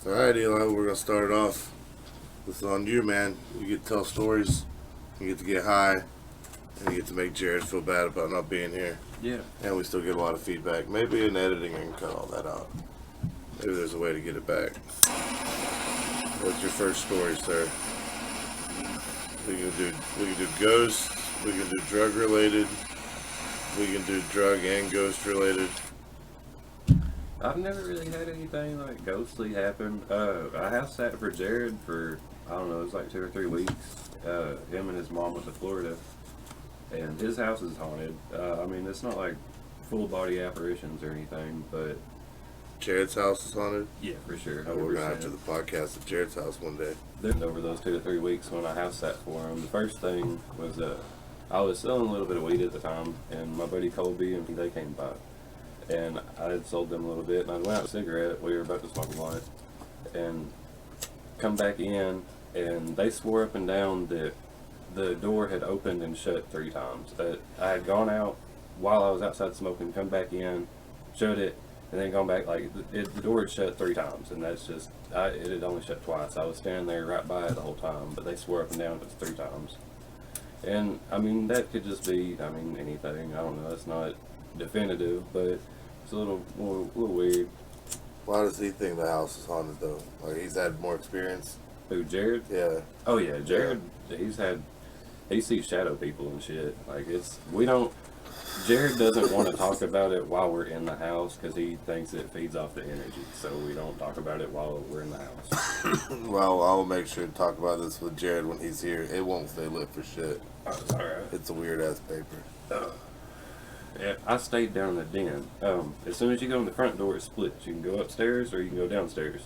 Alright, Eli, we're gonna start it off. This is on you, man. You get to tell stories, you get to get high, and you get to make Jared feel bad about not being here. Yeah. And we still get a lot of feedback. Maybe in editing I can cut all that out. Maybe there's a way to get it back. What's your first story, sir? We can do ghosts, we can do drug related, we can do drug and ghost related. I've never really had anything like ghostly happen. I house sat for Jared for, I don't know, it was like 2 or 3 weeks. Him and his mom went to Florida, and his house is haunted. I mean, it's not like full body apparitions or anything, but Jared's house is haunted? yeah, for sure. Oh, we're gonna have to do the podcast at Jared's house one day. Then over those 2 to 3 weeks when I house sat for him, the first thing was I was selling a little bit of weed at the time, and my buddy Colby and they came by. And I had sold them a little bit, and I went out a cigarette. We were about to smoke a blunt, and come back in, and they swore up and down that the door had opened and shut 3 times. That I had gone out while I was outside smoking, come back in, shut it, and then gone back. Like the door had shut 3 times, and that's just it had only shut twice. I was standing there right by it the whole time, but they swore up and down it was 3 times. And I mean that could just be anything. I don't know. It's not definitive, but it's a little weird. Why does he think the house is haunted though? Like he's had more experience? Who, Jared? Yeah. Oh yeah, Jared. He sees shadow people and shit. Like Jared doesn't want to talk about it while we're in the house because he thinks it feeds off the energy. So we don't talk about it while we're in the house. Well, I'll make sure to talk about this with Jared when he's here. It won't stay lit for shit. Oh, all right. It's a weird ass paper. Yeah, I stayed down in the den. As soon as you go in the front door, it splits. You can go upstairs or you can go downstairs.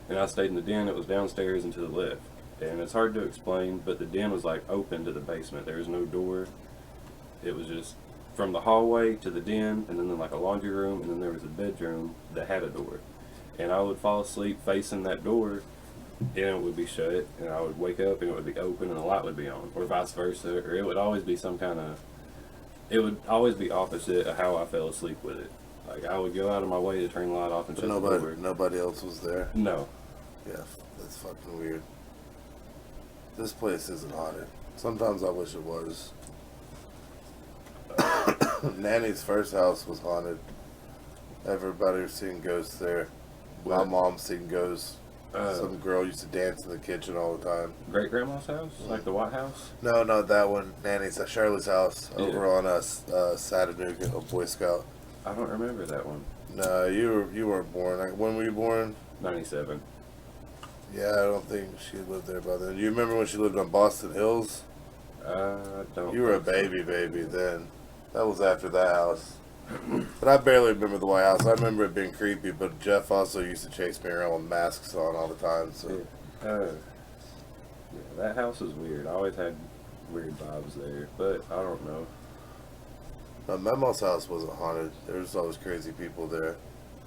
And I stayed in the den. It was downstairs and to the left. And it's hard to explain, but the den was like open to the basement. There was no door. It was just from the hallway to the den, and then like a laundry room, and then there was a bedroom that had a door. And I would fall asleep facing that door, and it would be shut, and I would wake up and it would be open and the light would be on, or vice versa, or it would always be it would always be opposite of how I fell asleep with it. Like I would go out of my way to turn the light off and shut the door. Nobody else was there? No. Yeah, that's fucking weird. This place isn't haunted. Sometimes I wish it was. Nanny's first house was haunted. Everybody was seeing ghosts there. My mom's seen ghosts. Some girl used to dance in the kitchen all the time. Great grandma's house? Like the White House? No, that one. Nanny's Shirley's house over on Chattanooga, a Boy Scout. I don't remember that one. No, you weren't born. When were you born? 97. Yeah, I don't think she lived there by then. Do you remember when she lived on Boston Hills? Don't. You were a baby then. That was after that house. But I barely remember the White House. I remember it being creepy, but Jeff also used to chase me around with masks on all the time. So. Yeah, that house was weird. I always had weird vibes there, but I don't know. My mom's house wasn't haunted. There was always crazy people there.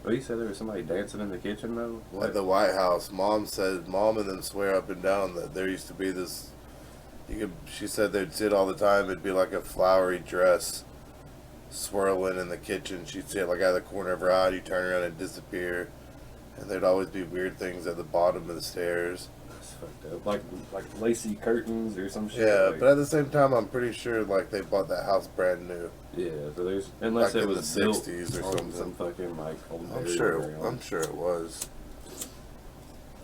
Well, you said there was somebody dancing in the kitchen, though? At the White House, Mom and them swear up and down that there used to be this... She said they'd sit all the time. It'd be like a flowery dress swirling in the kitchen. She'd sit like out of the corner of her eye. You turn around and disappear. And there'd always be weird things at the bottom of the stairs. That's fucked up. Like lacy curtains or some shit. Yeah, like, but at the same time, I'm pretty sure like they bought that house brand new. Yeah, so there's unless like it in was the built 60s or on something. some fucking like old. I'm sure it was.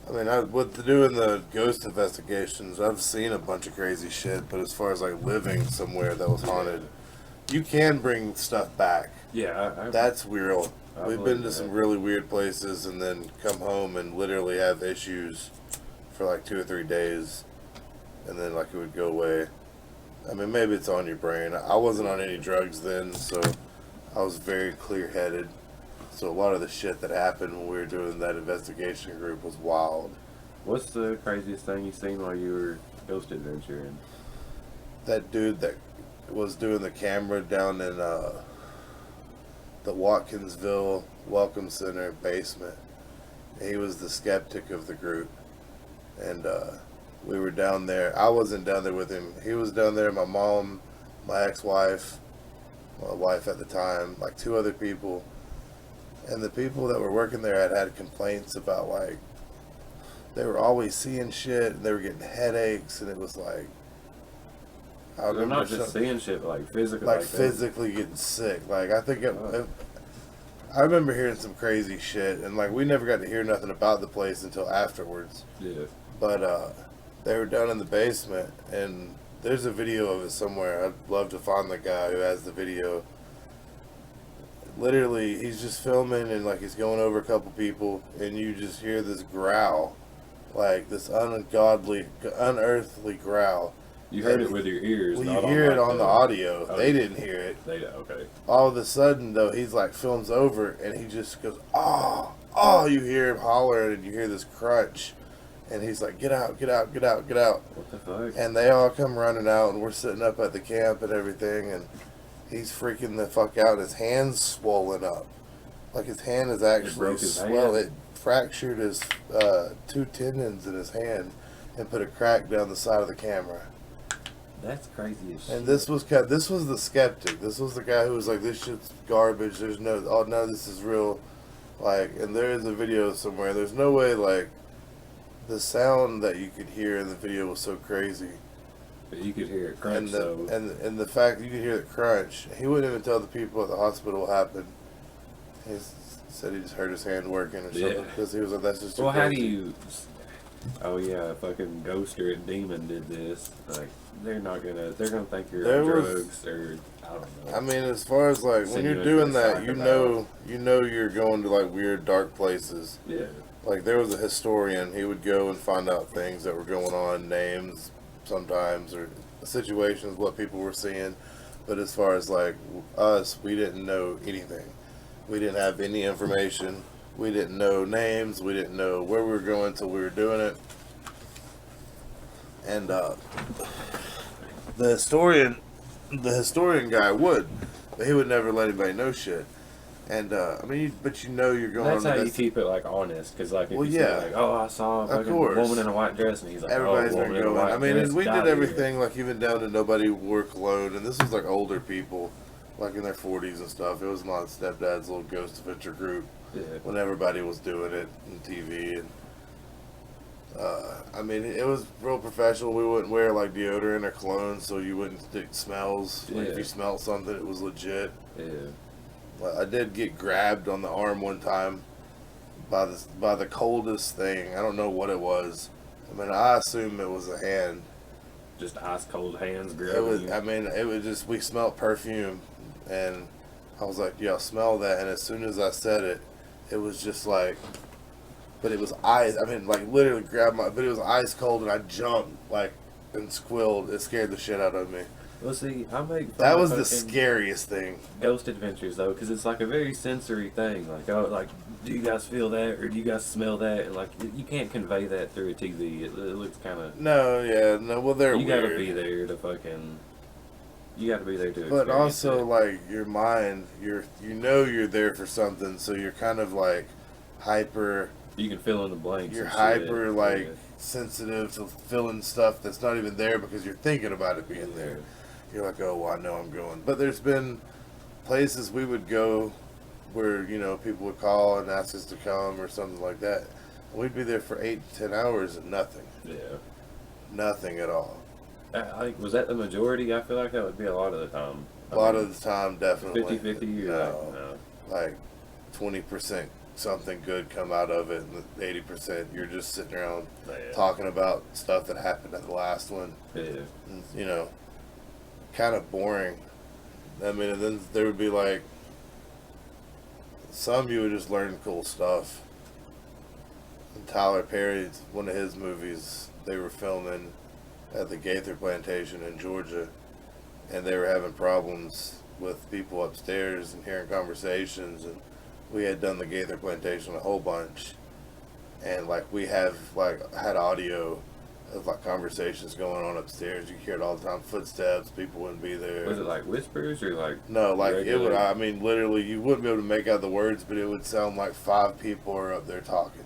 I mean, with doing the ghost investigations, I've seen a bunch of crazy shit. But as far as like living somewhere that was haunted, you can bring stuff back. Yeah, that's real. We've been to that. some really weird places and then come home and literally have issues for like 2 or 3 days, and then like it would go away. I mean, maybe it's on your brain. I wasn't on any drugs then, so I was very clear-headed. So a lot of the shit that happened when we were doing that investigation group was wild. What's the craziest thing you seen while you were ghost adventuring? That dude that was doing the camera down in the Watkinsville Welcome Center basement. He was the skeptic of the group. And we were down there. I wasn't down there with him. He was down there. My mom, my ex-wife, my wife at the time, like 2 other people. And the people that were working there had complaints about like they were always seeing shit and they were getting headaches, and it was like I They're remember not just seeing shit, but like physically. like that. physically getting sick. Like I think I remember hearing some crazy shit, and like we never got to hear nothing about the place until afterwards. Yeah. But they were down in the basement, and there's a video of it somewhere. I'd love to find the guy who has the video. Literally, he's just filming, and like he's going over a couple people, and you just hear this growl, like this ungodly, unearthly growl. You heard it with your ears. Well, not you hear on it on the audio. Oh, They didn't hear it. They okay. All of a sudden, though, he's like films over, and he just goes, "Oh, oh!" You hear him hollering, and you hear this crunch, and he's like, "Get out, get out, get out, get out!" What the fuck? And they all come running out, and we're sitting up at the camp and everything, and he's freaking the fuck out. His hand's swollen up, like his hand is actually broke his swell. hand? It fractured his 2 tendons in his hand, and put a crack down the side of the camera. That's crazy as shit. And this was the skeptic. This was the guy who was like, "This shit's garbage. There's no, oh no, this is real." Like, and there is a video somewhere. There's no way, like, the sound that you could hear in the video was so crazy. But you could hear it crunch. And So and the fact you could hear the crunch. He wouldn't even tell the people at the hospital what happened. He said he just hurt his hand working or something, because he was like, "That's just too well, how do crazy." you? Oh yeah, fucking Ghoster and Demon did this. Like they're gonna think you're There on was- drugs or I don't know. I mean, as far as like when Send you're you doing into a that, psychopath. you know you're going to like weird dark places. Yeah. Like there was a historian, he would go and find out things that were going on, names sometimes, or situations, what people were seeing. But as far as like us, we didn't know anything. We didn't have any information. We didn't know names. We didn't know where we were going until we were doing it. And the historian guy would, but he would never let anybody know shit. And I mean, but you know you're going. That's on how you this- keep it like honest, because like if Well, you yeah. say like, oh, I saw a fucking course. woman in a white dress, and he's like, Everybody's oh, been woman in a going. white I mean, dress and we died did here. everything, like even down to nobody work alone, and this was like older people, like in their 40s and stuff. It was my stepdad's little ghost adventure group Yeah. when everybody was doing it on TV, and I mean, it was real professional. We wouldn't wear like deodorant or cologne, so you wouldn't stick smells. Like Yeah. if you smelled something, it was legit. Yeah. Well, I did get grabbed on the arm one time by the coldest thing. I don't know what it was. I mean, I assume it was a hand. Just ice cold hands It grabbing was. you. I mean, it was just we smelled perfume, and I was like, "Yeah, smell that." And as soon as I said it, it was just like, but it was ice. I mean, like literally grabbed my, but it was ice cold, and I jumped like and squealed. It scared the shit out of me. Well, see, I make fun That of was the fucking scariest thing. Ghost Adventures though, because it's like a very sensory thing. Like, oh, like, do you guys feel that, or do you guys smell that? And like, you can't convey that through a TV. It looks kind of. No, yeah, no. Well, they're You weird. gotta be there to fucking. You gotta be there to. But experience also, it. like your mind, you know you're there for something, so you're kind of like hyper. You can fill in the blanks. You're and shit. hyper like Yeah. sensitive to filling stuff that's not even there because you're thinking about it being there. You're like, oh, well, I know I'm going. But there's been places we would go where people would call and ask us to come or something like that. And we'd be there for 8 to 10 hours and nothing, Yeah. nothing at all. Like, was that the majority? I feel like that would be a lot of the time. A lot of the time, definitely. 50-50 or No. Like 20% something good come out of it, and the 80% you're just sitting around Yeah. talking about stuff that happened at the last one. Yeah. And, kind of boring. I mean, and then there would be like some you would just learn cool stuff. And Tyler Perry's one of his movies, they were filming at the Gaither Plantation in Georgia, and they were having problems with people upstairs and hearing conversations, and we had done the Gaither Plantation a whole bunch, and like we have like had audio of like conversations going on upstairs. You hear it all the time, footsteps, people wouldn't be there. Was it like whispers or like? No, like it would. regular- I mean, literally, you wouldn't be able to make out the words, but it would sound like 5 people are up there talking,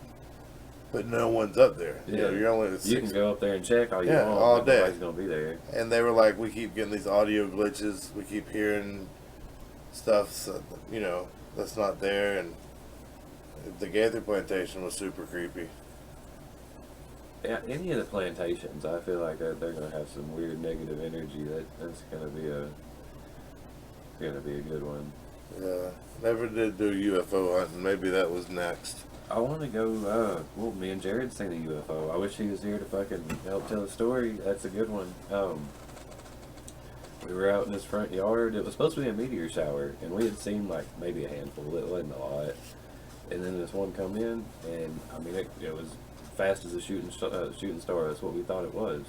but no one's up there. Yeah. You're only at You 6. can go up there and check all you Yeah, want. all but day. Nobody's gonna be there. And they were like, we keep getting these audio glitches. We keep hearing stuff, that's not there, and The Gaither plantation was super creepy. Yeah, any of the plantations, I feel like they're gonna have some weird negative energy. That's gonna be a good one. Yeah, never did do UFO hunting. Maybe that was next. I want to go. Well, me and Jared seen a UFO. I wish he was here to fucking help tell the story. That's a good one. We were out in his front yard. It was supposed to be a meteor shower, and we had seen like maybe a handful. It wasn't a lot. And then this one come in, and I mean it was fast as a shooting star. That's what we thought it was.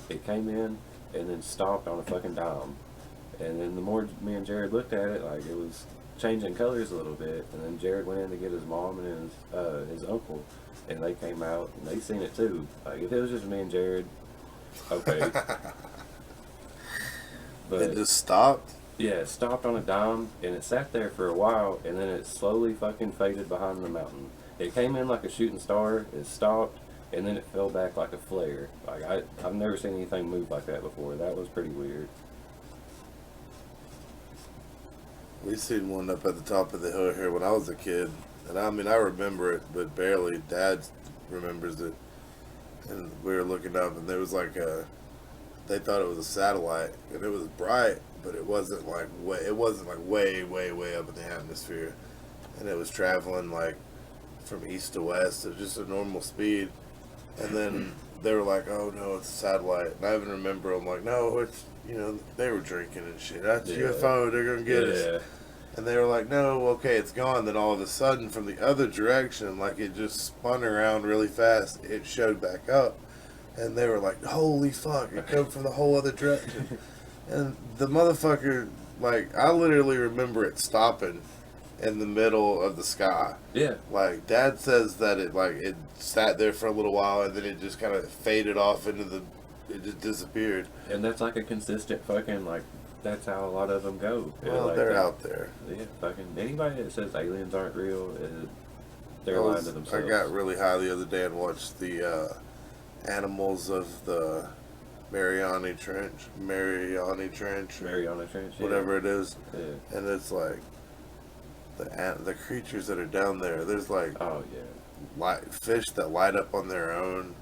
It came in and then stopped on a fucking dime. And then the more me and Jared looked at it, like it was changing colors a little bit. And then Jared went in to get his mom and his uncle, and they came out and they seen it too. Like if it was just me and Jared, okay. But It just stopped. yeah, it stopped on a dime and it sat there for a while, and then it slowly fucking faded behind the mountain. It came in like a shooting star, it stopped, and then it fell back like a flare. Like I've never seen anything move like that before. That was pretty weird. We seen one up at the top of the hill here when I was a kid, and I mean I remember it, but barely. Dad remembers it, and we were looking up, and there was like they thought it was a satellite, and it was bright, but it wasn't like way up in the atmosphere, and it was traveling like from east to west at just a normal speed, and then they were like, "Oh no, it's a satellite," and I even remember I'm like, "No, it's they were drinking and shit. That's Yeah. UFO. They're gonna get Yeah. us." And they were like, "No, okay, it's gone." Then all of a sudden, from the other direction, like it just spun around really fast. It showed back up, and they were like, "Holy fuck!" It came from the whole other direction, and the motherfucker, like, I literally remember it stopping in the middle of the sky. Yeah. Like Dad says that it sat there for a little while, and then it just kind of faded off it just disappeared. And that's like a consistent fucking like. That's how a lot of them go. Well, Like, they're out there. Yeah, fucking anybody that says aliens aren't real, they're lying to I themselves. got really high the other day and watched the animals of the Mariana Trench, Mariana Trench. Yeah. whatever it is, Yeah. and it's like the creatures that are down there. There's like Oh yeah. fish that light up on their own.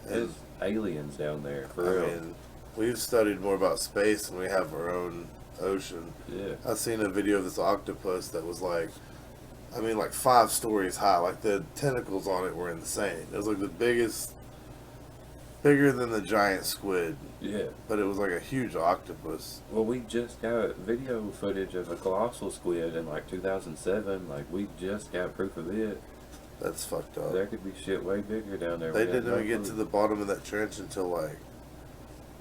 There's aliens down there for I real. mean, we've studied more about space than we have our own ocean. Yeah. I've seen a video of this octopus that was like, I mean, like 5 stories high. Like the tentacles on it were insane. It was like the bigger than the giant squid, Yeah. but it was like a huge octopus. Well, we just got video footage of a colossal squid in like 2007. Like we just got proof of it. That's fucked up. There could be shit way bigger down there. They We had didn't no even get clue. to the bottom of that trench until like,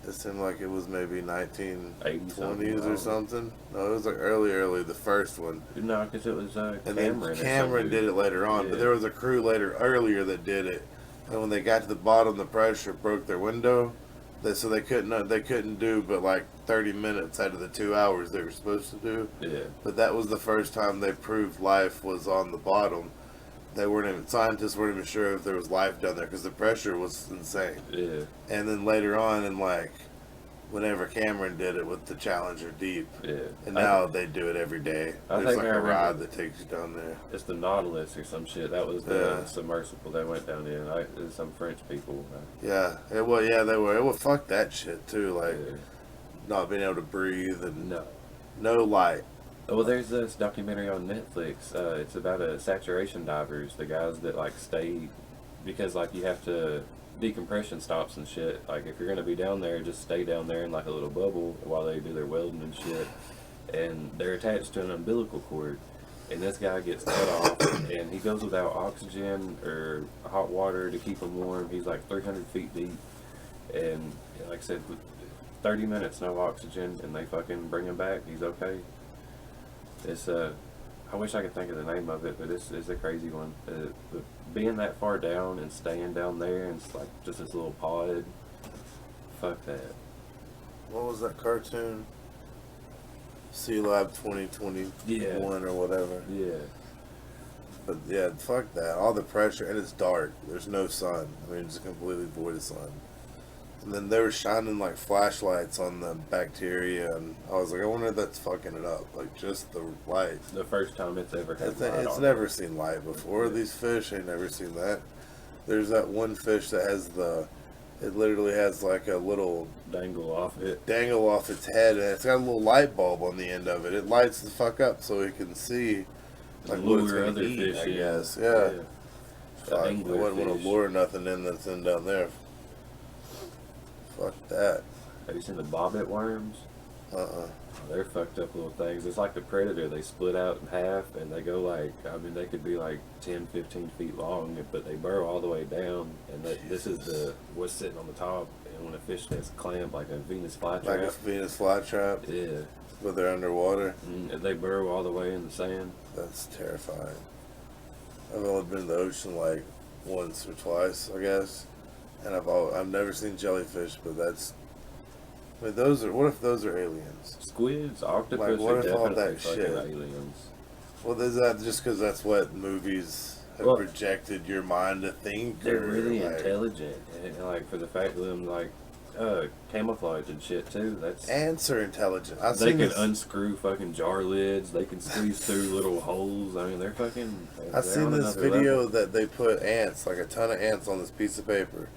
it seemed like it was maybe 1920s or something. No, it was like early, the first one. No, because it was And Cameron. then or Cameron some did dude. it later on, Yeah. but there was a crew earlier that did it. And when they got to the bottom, the pressure broke their window. So they couldn't do but like 30 minutes out of the 2 hours they were supposed to do. Yeah. But that was the first time they proved life was on the bottom. Scientists weren't even sure if there was life down there because the pressure was insane. Yeah. And then later on, and like whenever Cameron did it with the Challenger Deep, Yeah. and now they do it every day. I There's think like I a remember. ride that takes you down there. It's the Nautilus or some shit. That was the Yeah. submersible they went down in. It was some French people. Yeah, they were. It would fuck that shit too, like Yeah. not being able to breathe and No. no light. Well, there's this documentary on Netflix. It's about saturation divers, the guys that like stay, because like you have to decompression stops and shit. Like if you're gonna be down there, just stay down there in like a little bubble while they do their welding and shit. And they're attached to an umbilical cord. And this guy gets cut off, and he goes without oxygen or hot water to keep him warm. He's like 300 feet deep, and like I said, with 30 minutes no oxygen, and they fucking bring him back. He's okay. It's I wish I could think of the name of it, but it's a crazy one. But being that far down and staying down there, and it's like just this little pod. Fuck that. What was that cartoon? Sea Lab 2021 or whatever. Yeah. But yeah, fuck that. All the pressure, and it's dark. There's no sun. I mean, it's completely void of sun. And then they were shining like flashlights on the bacteria, and I was like, I wonder if that's fucking it up. Like just the light. The first time it's ever had light It's on never it. seen light before. These fish ain't never seen that. There's that one fish that has it literally has like a little Dangle off it. dangle off its head, and it's got a little light bulb on the end of it. It lights the fuck up so it can see like what it's Lure gonna other eat, fish I in. guess. Yeah. The Fuck, I angler wouldn't want fish. to lure nothing in that's in down there. Fuck that. Have you seen the bobbit worms? Uh-uh. They're fucked up little things. It's like the predator. They split out in half and they go like, I mean, they could be like 10, 15 feet long, but they burrow all the way down. And this is what's sitting on the top. And when a fish gets clamped, like a Venus flytrap. Like a Venus flytrap, Yeah. but they're underwater. And they burrow all the way in the sand. That's terrifying. I've only been in the ocean like once or twice, I guess, and I've never seen jellyfish, but that's. I mean, what if those are aliens? Squids, octopus Like, what are if all definitely that fucking shit- aliens. Well, is that just because that's what movies have Well, projected your mind to think? They're or, really like, intelligent. And like for the fact of them like camouflage and shit too. That's Ants are intelligent. I've they seen can this. unscrew fucking jar lids. They can squeeze through little holes. I mean, they're fucking. I've they're seen on this another video level. that they put ants, like a ton of ants, on this piece of paper,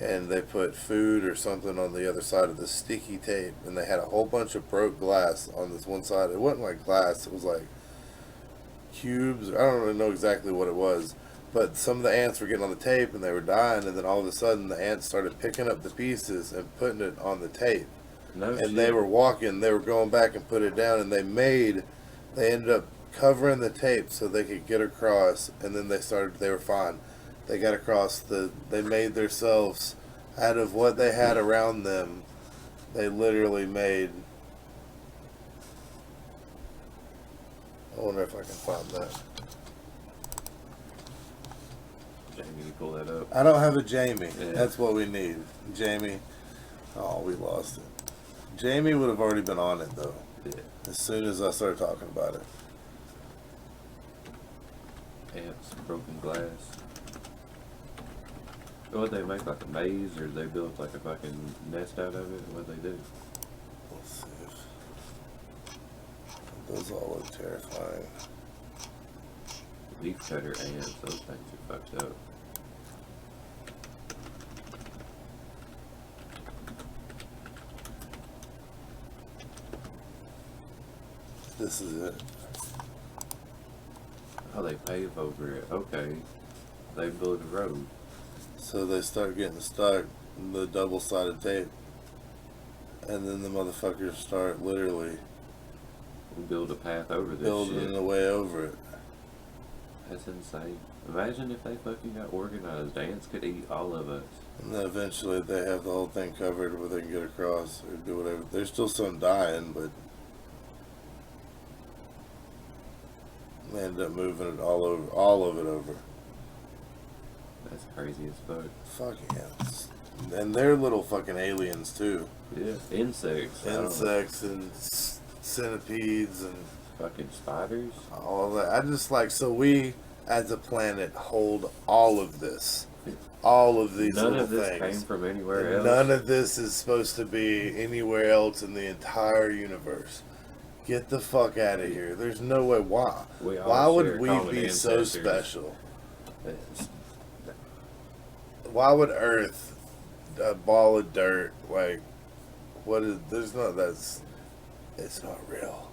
and they put food or something on the other side of the sticky tape, and they had a whole bunch of broke glass on this one side. It wasn't like glass; it was like cubes. I don't really know exactly what it was, but some of the ants were getting on the tape and they were dying, and then all of a sudden the ants started picking up the pieces and putting it on the tape. No And shit. they were walking, they were going back and put it down, and they ended up covering the tape so they could get across, and then they were fine. They got across they made themselves, out of what they had around them, they literally made, I wonder if I can find that. Jamie, you pull that up. I don't have a Jamie. Yeah. That's what we need. Jamie. Oh, we lost it. Jamie would have already been on it, though, Yeah. as soon as I started talking about it. Ants, broken glass. What they make like a maze, or they build like a fucking nest out of it? What they do? Let's see if those all look terrifying. Leaf cutter ants. Those things are fucked up. This is it. Oh, they pave over it. Okay. They build a road. So they start getting stuck in the double-sided tape, and then the motherfuckers start literally Build a path over this building shit. a way over it. That's insane. Imagine if they fucking got organized. Ants could eat all of us. And then eventually they have the whole thing covered where they can get across or do whatever. There's still some dying, but they end up moving it all of it over. That's crazy as fuck. Fucking ants. And they're little fucking aliens too. Yeah. Insects. I don't know. Insects and centipedes and Fucking spiders. all of that. I just like, so we as a planet hold all of this. All of these None little of this things. came from anywhere And else. none of this is supposed to be anywhere else in the entire universe. Get the fuck out of here. There's no way. Why? We all Why share would we common be so ancestors. special? It's- Why would Earth, a ball of dirt, like, what is, there's not, it's not real.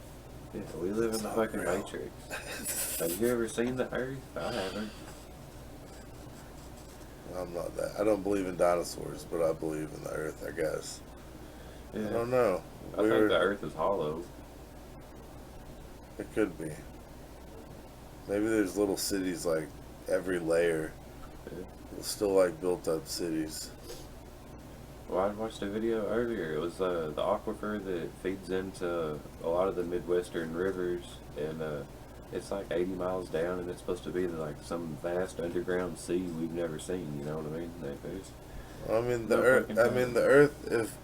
Yeah, we live It's in the not fucking real. Matrix. Have you ever seen the Earth? I haven't. I'm not that. I don't believe in dinosaurs, but I believe in the Earth, I guess. I Yeah. don't know. I think the Earth is hollow. It could be. Maybe there's little cities like every layer. Yeah. Still like built up cities. Well, I watched a video earlier. It was the aquifer that feeds into a lot of the Midwestern rivers, and it's like 80 miles down, and it's supposed to be like some vast underground sea we've never seen. You know what I mean? Like, there's I mean the No Earth. fucking I doubt. mean the Earth.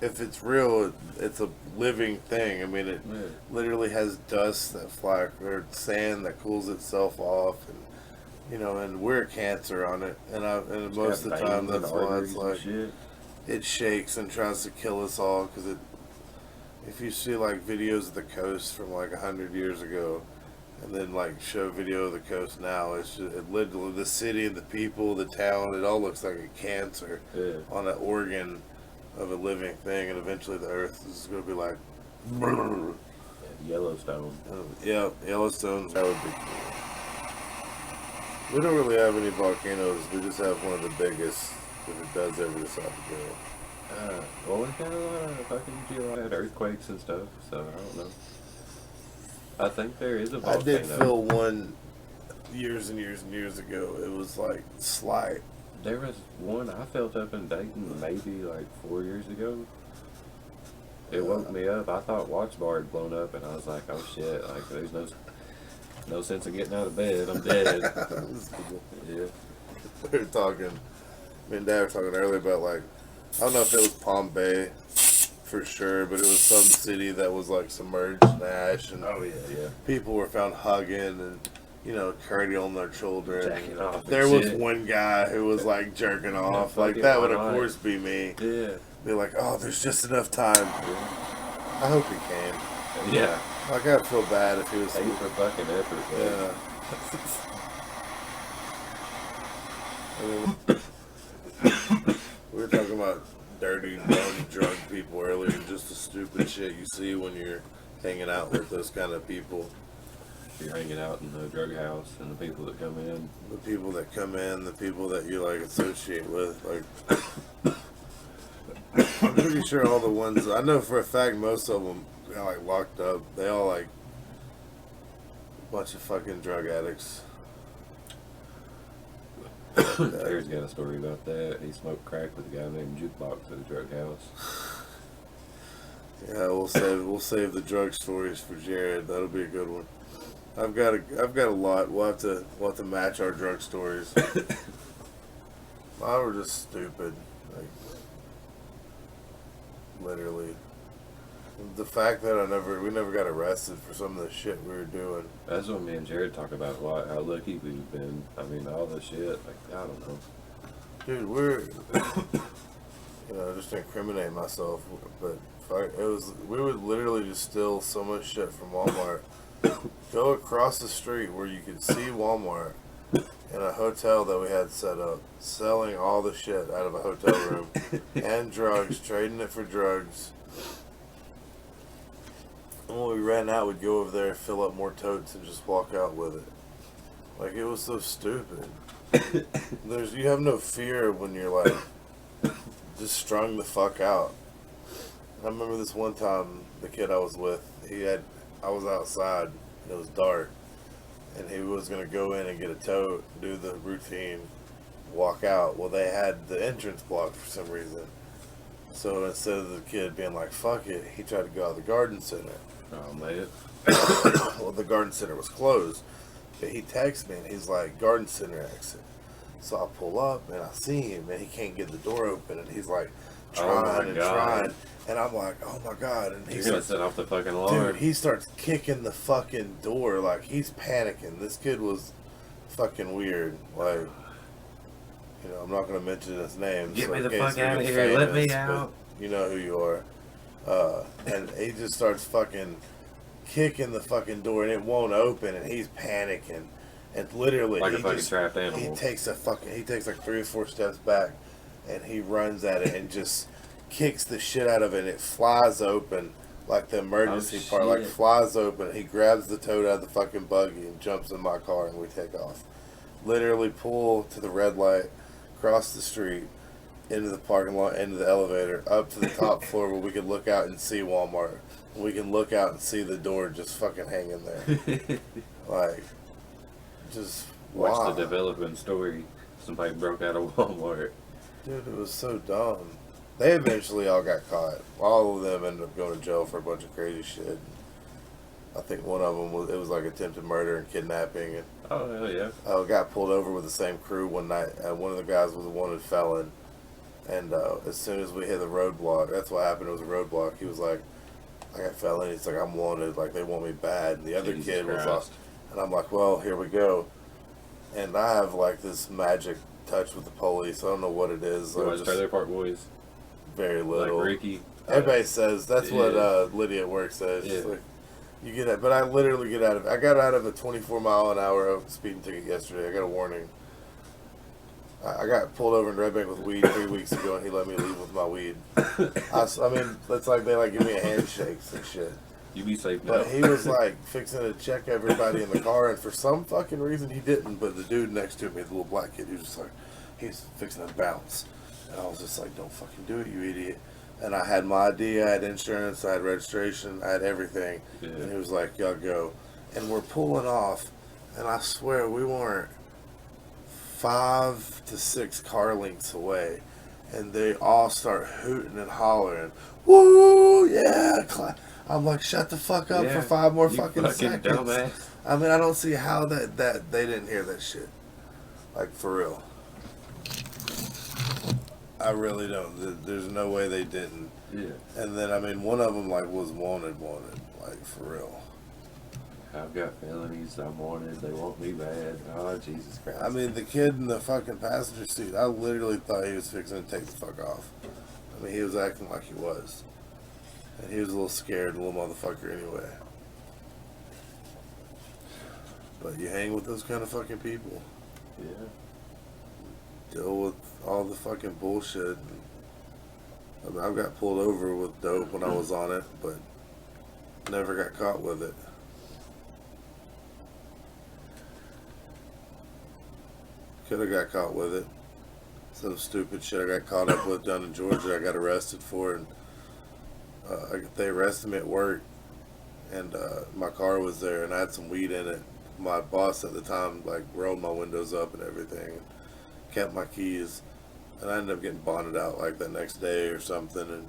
If it's real, it's a living thing. I mean it yeah. literally has dust that fly or sand that cools itself off, and and we're cancer on it. And It's most of got the time veins and that's why arteries it's and like shit. it shakes and tries to kill us all because it. If you see like videos of the coast from like 100 years ago, and then like show video of the coast now, it's just, it literally the city, the people, the town, it all looks like a cancer on an organ of a living thing, and eventually the earth is going to be like. Yellowstone. Yeah, Yellowstone. That would be cool. We don't really have any volcanoes. We just have one of the biggest. If it does ever decide to go. Well, we had a lot of fucking had earthquakes and stuff, so I don't know. I think there is a volcano. I did feel one years and years and years ago. It was like slight. There was one I felt up in Dayton maybe like 4 years ago. It woke me up. I thought Watch Bar had blown up, and I was like, "Oh shit! Like, there's no sense in getting out of bed. I'm dead." Yeah. We were talking. Me and Dad were talking earlier about like, I don't know if it was Palm Bay, for sure, but it was some city that was like submerged in ash, and Oh yeah. people were found hugging and cradling their children. Jacking off and There was shit. one guy who was like jerking off. fuck Like it, that why would of not? course be me. Yeah. Be like, oh, there's just enough time. I hope he came. Yeah. Like I'd feel bad if he was. Thanks for fucking effort, man. Yeah. I mean, we were talking about dirty, drunk people earlier, and just the stupid shit you see when you're hanging out with those kind of people. You're hanging out in the drug house, and the people that come in. The people that come in, the people that you like associate with, like. I'm pretty sure all the ones I know for a fact, most of them got like locked up. They all like a bunch of fucking drug addicts. Jared's got a story about that. He smoked crack with a guy named Jukebox at a drug house. Yeah, we'll save the drug stories for Jared. That'll be a good one. I've got a lot. We'll have to match our drug stories. Mine were just stupid, like literally. The fact that we never got arrested for some of the shit we were doing. That's what me and Jared talk about a lot. How lucky we've been. I mean, all the shit. Like, I don't know. Dude, we're just to incriminate myself, but we would literally just steal so much shit from Walmart. Go across the street where you could see Walmart in a hotel that we had set up, selling all the shit out of a hotel room and drugs, trading it for drugs. And when we ran out, we'd go over there, fill up more totes, and just walk out with it. Like, it was so stupid. You have no fear when you're like just strung the fuck out. I remember this one time, the kid I was with, I was outside and it was dark, and he was gonna go in and get a tote, do the routine, walk out. Well, they had the entrance blocked for some reason. So instead of the kid being like, fuck it, he tried to go out of the garden center. Oh, man. Well, the garden center was closed. But he texts me and he's like, garden center exit. So I pull up and I see him and he can't get the door open, and he's like trying trying. And I'm like, oh my God. And You're gonna set off the fucking alarm. Dude, he starts kicking the fucking door like he's panicking. This kid was fucking weird. Like, I'm not gonna mention his name. Get me in the case fuck we out of get here. Let me famous, out. but you know who you are. And he just starts fucking kicking the fucking door and it won't open, and he's panicking. And literally, like a fucking trapped animal. He takes like 3 or 4 steps back, and he runs at it and just kicks the shit out of it, and it flies open, like the emergency part, like flies open. He grabs the tote out of the fucking buggy and jumps in my car, and we take off. Literally pull to the red light, cross the street, into the parking lot, into the elevator, up to the top floor where we could look out and see Walmart. We can look out and see the door just fucking hanging there. Like, just watch wow. the developing story. Somebody broke out of Walmart. Dude, it was so dumb. They eventually all got caught. All of them ended up going to jail for a bunch of crazy shit. I think one of them was like attempted murder and kidnapping. And Oh, hell yeah. got pulled over with the same crew one night. One of the guys was a wanted felon. And as soon as we hit the roadblock, that's what happened. It was a roadblock. He was like, I got felony. He's like, I'm wanted. Like, they want me bad. And the other Jesus kid was Christ. and I'm like, well, here we go. And I have like this magic touch with the police. I don't know what it is. You watch Trailer Park Boys? very little. Like Ricky. Everybody says that's what Yeah. Lydia at work says. She's Yeah. like, you get it, but I literally get out of. I got out of a 24-mile-an-hour speeding ticket yesterday. I got a warning. I got pulled over in Red Bank with weed 3 weeks ago, and he let me leave with my weed. I mean, that's like they like give me a handshake and shit. You be safe now. But he was like fixing to check everybody in the car, and for some fucking reason he didn't. But the dude next to me, the little black kid, he was just like, he's fixing to bounce, and I was just like, don't fucking do it, you idiot. And I had my ID, I had insurance, I had registration, I had everything. Yeah. And he was like, y'all go. And we're pulling off, and I swear we weren't 5 to 6 car lengths away. And they all start hooting and hollering, woo, yeah. I'm like, shut the fuck up for 5 more you fucking seconds. Dumbass. I mean, I don't see how that they didn't hear that shit. Like, for real. I really don't. There's no way they didn't. Yeah. And then, I mean, one of them, like, was wanted. Like, for real. I've got felonies. I'm wanted. They want me bad. Oh, Jesus Christ. I mean, the kid in the fucking passenger seat, I literally thought he was fixing to take the fuck off. I mean, he was acting like he was. And he was a little scared, little motherfucker anyway. But you hang with those kind of fucking people. Yeah. Deal with all the fucking bullshit. I mean, I've got pulled over with dope when I was on it, but never got caught with it. Could have got caught with it. Some stupid shit I got caught up with down in Georgia. I got arrested for it. And, they arrested me at work, and my car was there, and I had some weed in it. My boss at the time, like, rolled my windows up and everything, kept my keys, and I ended up getting bonded out, like, the next day or something, and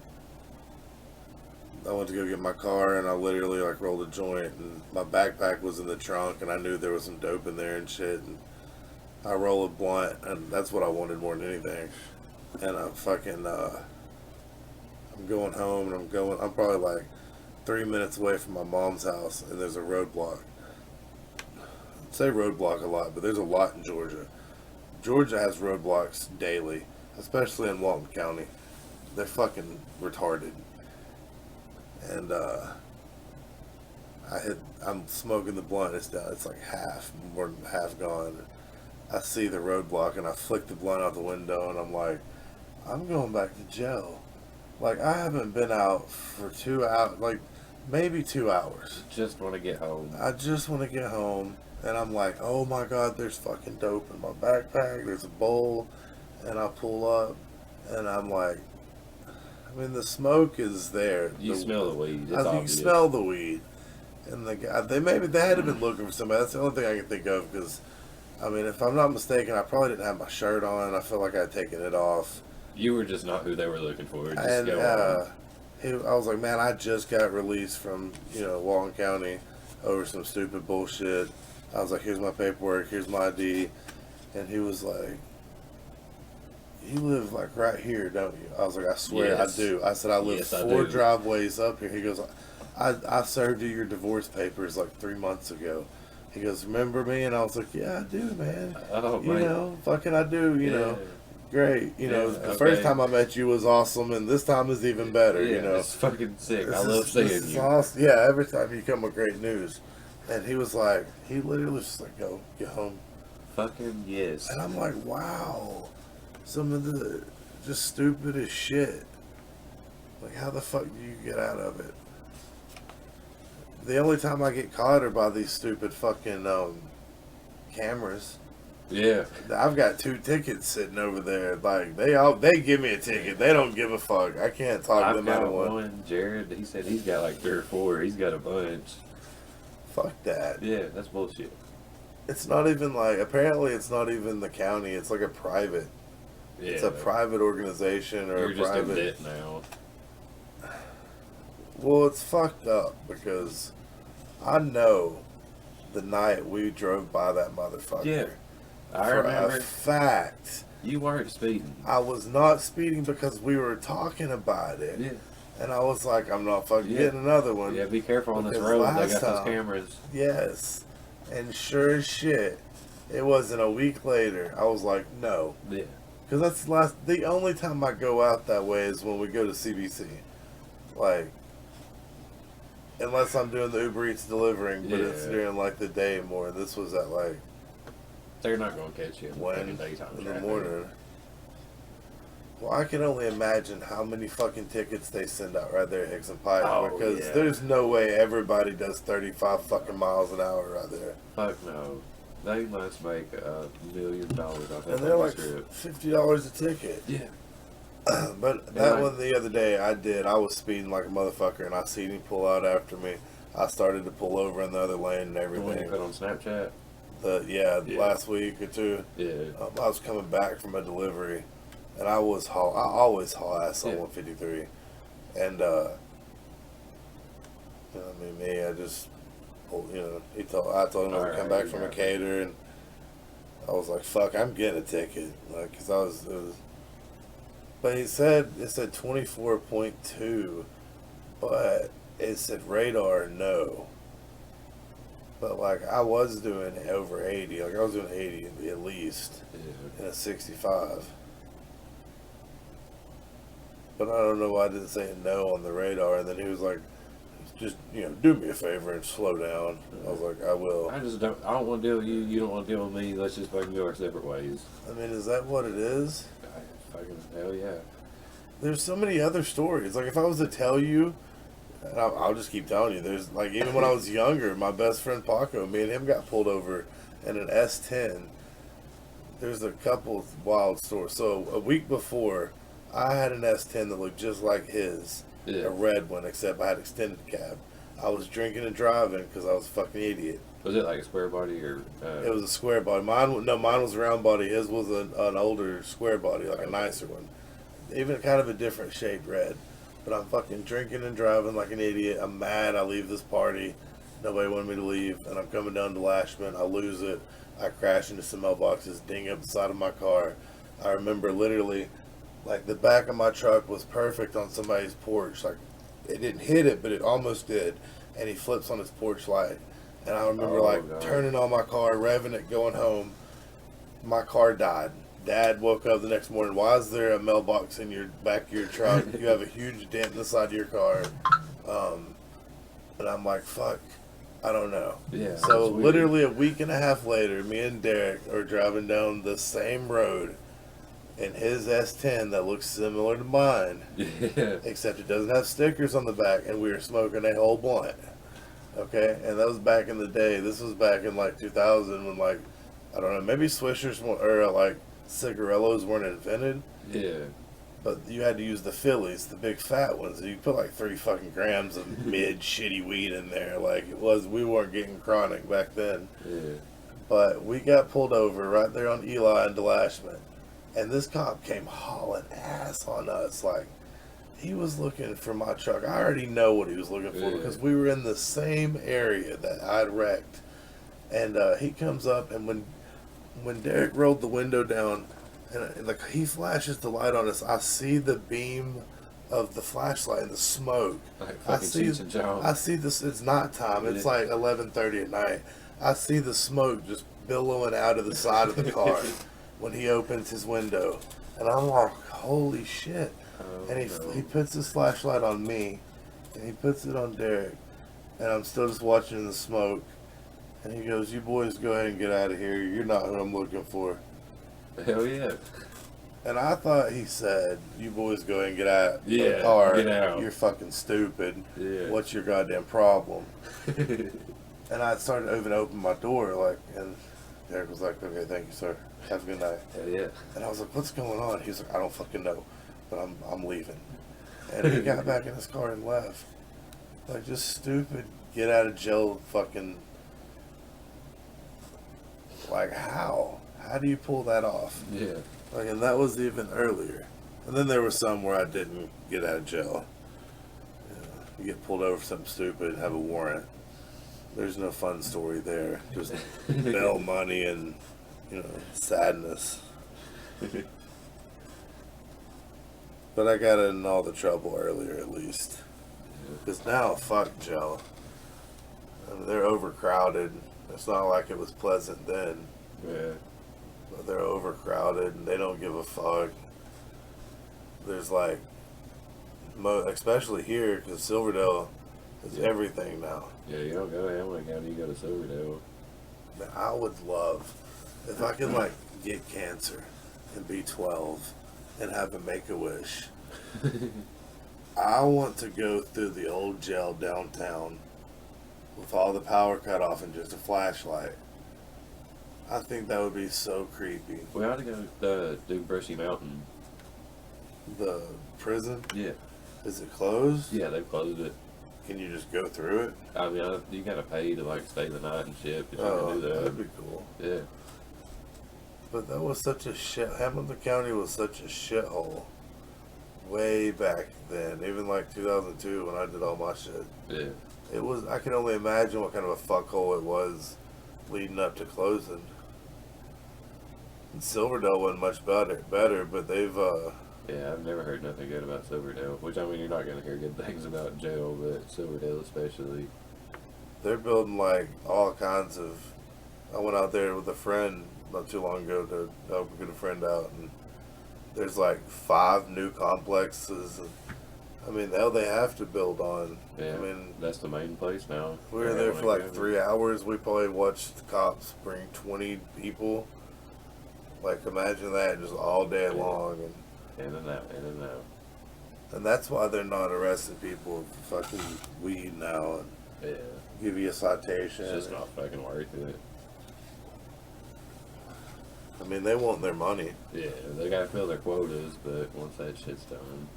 I went to go get my car, and I literally, like, rolled a joint, and my backpack was in the trunk, and I knew there was some dope in there and shit, and I roll a blunt, and that's what I wanted more than anything, and I'm fucking, I'm going home, and I'm probably, like, 3 minutes away from my mom's house, and there's a roadblock. I say roadblock a lot, but there's a lot in Georgia. Georgia has roadblocks daily, especially in Walton County. They're fucking retarded. And I'm smoking the blunt. It's down. It's like half, more than half gone. I see the roadblock, and I flick the blunt out the window, and I'm like, I'm going back to jail. Like, I haven't been out for 2 hours, like maybe 2 hours. Just want to get home. I just want to get home. And I'm like, oh my God, there's fucking dope in my backpack. There's a bowl. And I pull up, and I'm like, I mean, the smoke is there. You smell the weed. It's I think you obvious. smell the weed. And the guy, they had to have been looking for somebody. That's the only thing I can think of. Because, I mean, if I'm not mistaken, I probably didn't have my shirt on. I feel like I had taken it off. You were just not who they were looking for. Just And go on. I was like, man, I just got released from, Walton County over some stupid bullshit. I was like, here's my paperwork, here's my ID. And he was like, you live like right here, don't you? I was like, I swear Yes. I do. I said, I live Yes, I 4 do. driveways up here. He goes, I served you your divorce papers like 3 months ago. He goes, remember me? And I was like, yeah, I do, man. Oh, man. Fucking I do, you know. Great. The okay. first time I met you was awesome, and this time is even better, It's fucking sick. I This love is- seeing this is you. awesome. Yeah, every time you come with great news. And he was like, he literally was just like, go, get home. Fucking yes. And I'm like, wow. Some of the just stupidest shit. Like, how the fuck do you get out of it? The only time I get caught are by these stupid fucking cameras. Yeah. I've got 2 tickets sitting over there. Like, they give me a ticket. They don't give a fuck. I can't talk I've them out got of one. one. Jared, he said he's got like 3 or 4. He's got a bunch. Fuck that. Yeah, that's bullshit. It's not even like, apparently it's not even the county. It's like a private. Yeah. It's a private organization or You're a just in private. debt now. Well, it's fucked up because I know the night we drove by that motherfucker. Yeah. I for remember. a fact, You weren't speeding. I was not speeding because we were talking about it. Yeah. And I was like, I'm not fucking Yeah. getting another one. Yeah, be careful on this Because road. They last got those time- cameras. Yes. And sure as shit, it wasn't a week later. I was like, no. Yeah. Because that's the only time I go out that way is when we go to CBC. Like, unless I'm doing the Uber Eats delivering, but it's Yeah. during like the day more. This was at like They're not going to catch you in when daytime in the traffic. morning. Well, I can only imagine how many fucking tickets they send out right there at Hickson Pike, Oh, because yeah. there's no way everybody does 35 fucking miles an hour right there. Fuck no. They must make $1 million off that And they're like fucking trip. $50 a ticket. Yeah. But that like- one the other day I was speeding like a motherfucker, and I seen him pull out after me. I started to pull over in the other lane and The one you everything. put on Snapchat? Yeah, Yeah. last week or two. Yeah. I was coming back from a delivery, and I always haul ass on Yeah. 153, and you know, I mean, me, I just pulled, you know, I told him I was Alright, come back you from got a cater, and I was like, fuck, I'm getting a ticket, like, cause it was, but it said 24.2, but it said radar no. But like I was doing over 80, like I was doing 80 at least Yeah. in a 65. But I don't know why I didn't say no on the radar, and then he was like, just, you know, do me a favor and slow down. I was like, I will. I don't want to deal with you. You don't want to deal with me. Let's just fucking go our separate ways. I mean, is that what it is? Fucking hell yeah. There's so many other stories. Like, if I was to tell you, and I'll just keep telling you, there's, like, even when I was younger, my best friend Paco, me and him got pulled over in an S10. There's a couple of wild stories. So, a week before, I had an S10 that looked just like his, Yeah. a red one, except I had extended cab. I was drinking and driving because I was a fucking idiot. Was it like a square body or? It was a square body. Mine was a round body. His was an older square body, like a nicer one. Even kind of a different shade red. But I'm fucking drinking and driving like an idiot. I'm mad. I leave this party. Nobody wanted me to leave. And I'm coming down to Lashman. I lose it. I crash into some mailboxes, ding up the side of my car. I remember literally, like, the back of my truck was perfect on somebody's porch. Like, it didn't hit it, but it almost did. And he flips on his porch light. And I remember, God. turning on my car, revving it, going home. My car died. Dad woke up the next morning. Why is there a mailbox in your back of your truck? You have a huge dent in the side of your car. And I'm like, fuck, I don't know. Yeah. So that's weird. literally a week and a half later, me and Derek are driving down the same road in his S10 that looks similar to mine, Yeah. except it doesn't have stickers on the back, and we were smoking a whole blunt. Okay, and that was back in the day. This was back in like 2000 when, like, I don't know, maybe Swishers or like cigarillos weren't invented, Yeah. but you had to use the Phillies, the big fat ones. You put like 3 fucking grams of mid shitty weed in there. Like, we weren't getting chronic back then. Yeah. But we got pulled over right there on Eli and Delashman, and this cop came hauling ass on us. Like, he was looking for my truck. I already know what he was looking for, Yeah. because we were in the same area that I'd wrecked. And he comes up, and when Derek rolled the window down, and like he flashes the light on us, I see the beam of the flashlight and the smoke. Like I fucking see, Cheech and Chong. I see this. It's nighttime. It's Yeah. like 11:30 at night. I see the smoke just billowing out of the side of the car when he opens his window, and I'm like, "Holy shit!" Oh, And no. he puts his flashlight on me, and he puts it on Derek, and I'm still just watching the smoke. And he goes, "You boys go ahead and get out of here. You're not who I'm looking for." Hell yeah. And I thought he said, "You boys go ahead and get out of the Yeah, car. get out. You're fucking stupid. Yeah. What's your goddamn problem?" And I started to even open my door, like, and Derek was like, "Okay, thank you, sir. Have a good night." Hell yeah. And I was like, "What's going on?" He was like, "I don't fucking know, but I'm leaving." And he got back in his car and left. Like, just stupid, get out of jail fucking. Like, how? How do you pull that off? Yeah. Like, and that was even earlier. And then there was some where I didn't get out of jail. You get pulled over for something stupid and have a warrant. There's no fun story there. Just bail money and, sadness. But I got in all the trouble earlier, at least. Because now, fuck jail. I mean, they're overcrowded. It's not like it was pleasant then. Yeah. but they're overcrowded and they don't give a fuck. There's like, especially here, because Silverdale is everything now. Yeah, you don't go to Hamilton County, you go to Silverdale. Man, I would love if I could like get cancer and be 12 and have a Make-A-Wish. I want to go through the old jail downtown with all the power cut off and just a flashlight. I think that would be so creepy. We ought to go do Brushy Mountain. The prison, Yeah. is it closed? Yeah, they've closed it. Can you just go through it? I mean, you gotta pay to like stay the night and shit, but you Oh, can do that. that'd be cool. Yeah. But that was such a shit. Hamilton County was such a shithole way back then. Even like 2002 when I did all my shit. Yeah. It was. I can only imagine what kind of a fuckhole it was leading up to closing. And Silverdale wasn't much better, but they've. Yeah, I've never heard nothing good about Silverdale. Which, I mean, you're not gonna hear good things about jail, but Silverdale especially. They're building like all kinds of. I went out there with a friend not too long ago to help get a friend out, and there's like 5 new complexes. And, I mean, hell, they have to build on. Yeah. I mean, That's the main place now. we were there for like 3 hours. We probably watched the cops bring 20 people. Like, imagine that just all day long. In and out, in and out. And that's why they're not arresting people for fucking weed now and Yeah. give you a citation. It's just not fucking worth it. I mean, they want their money. Yeah, they gotta fill their quotas, but once that shit's done.